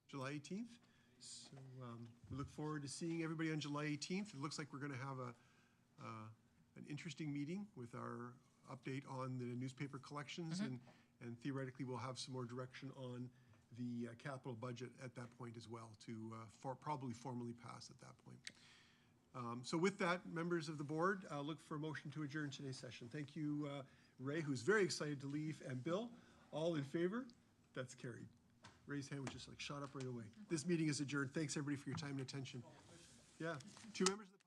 July 18th. So we look forward to seeing everybody on July 18th. It looks like we're going to have an interesting meeting with our update on the newspaper collections, and theoretically we'll have some more direction on the capital budget at that point as well to probably formally pass at that point. So with that, members of the board, look for a motion to adjourn today's session. Thank you, Ray, who's very excited to leave, and Bill. All in favor? That's carried. Ray's hand was just like shot up right away. This meeting is adjourned. Thanks everybody for your time and attention. Yeah, 2 members of the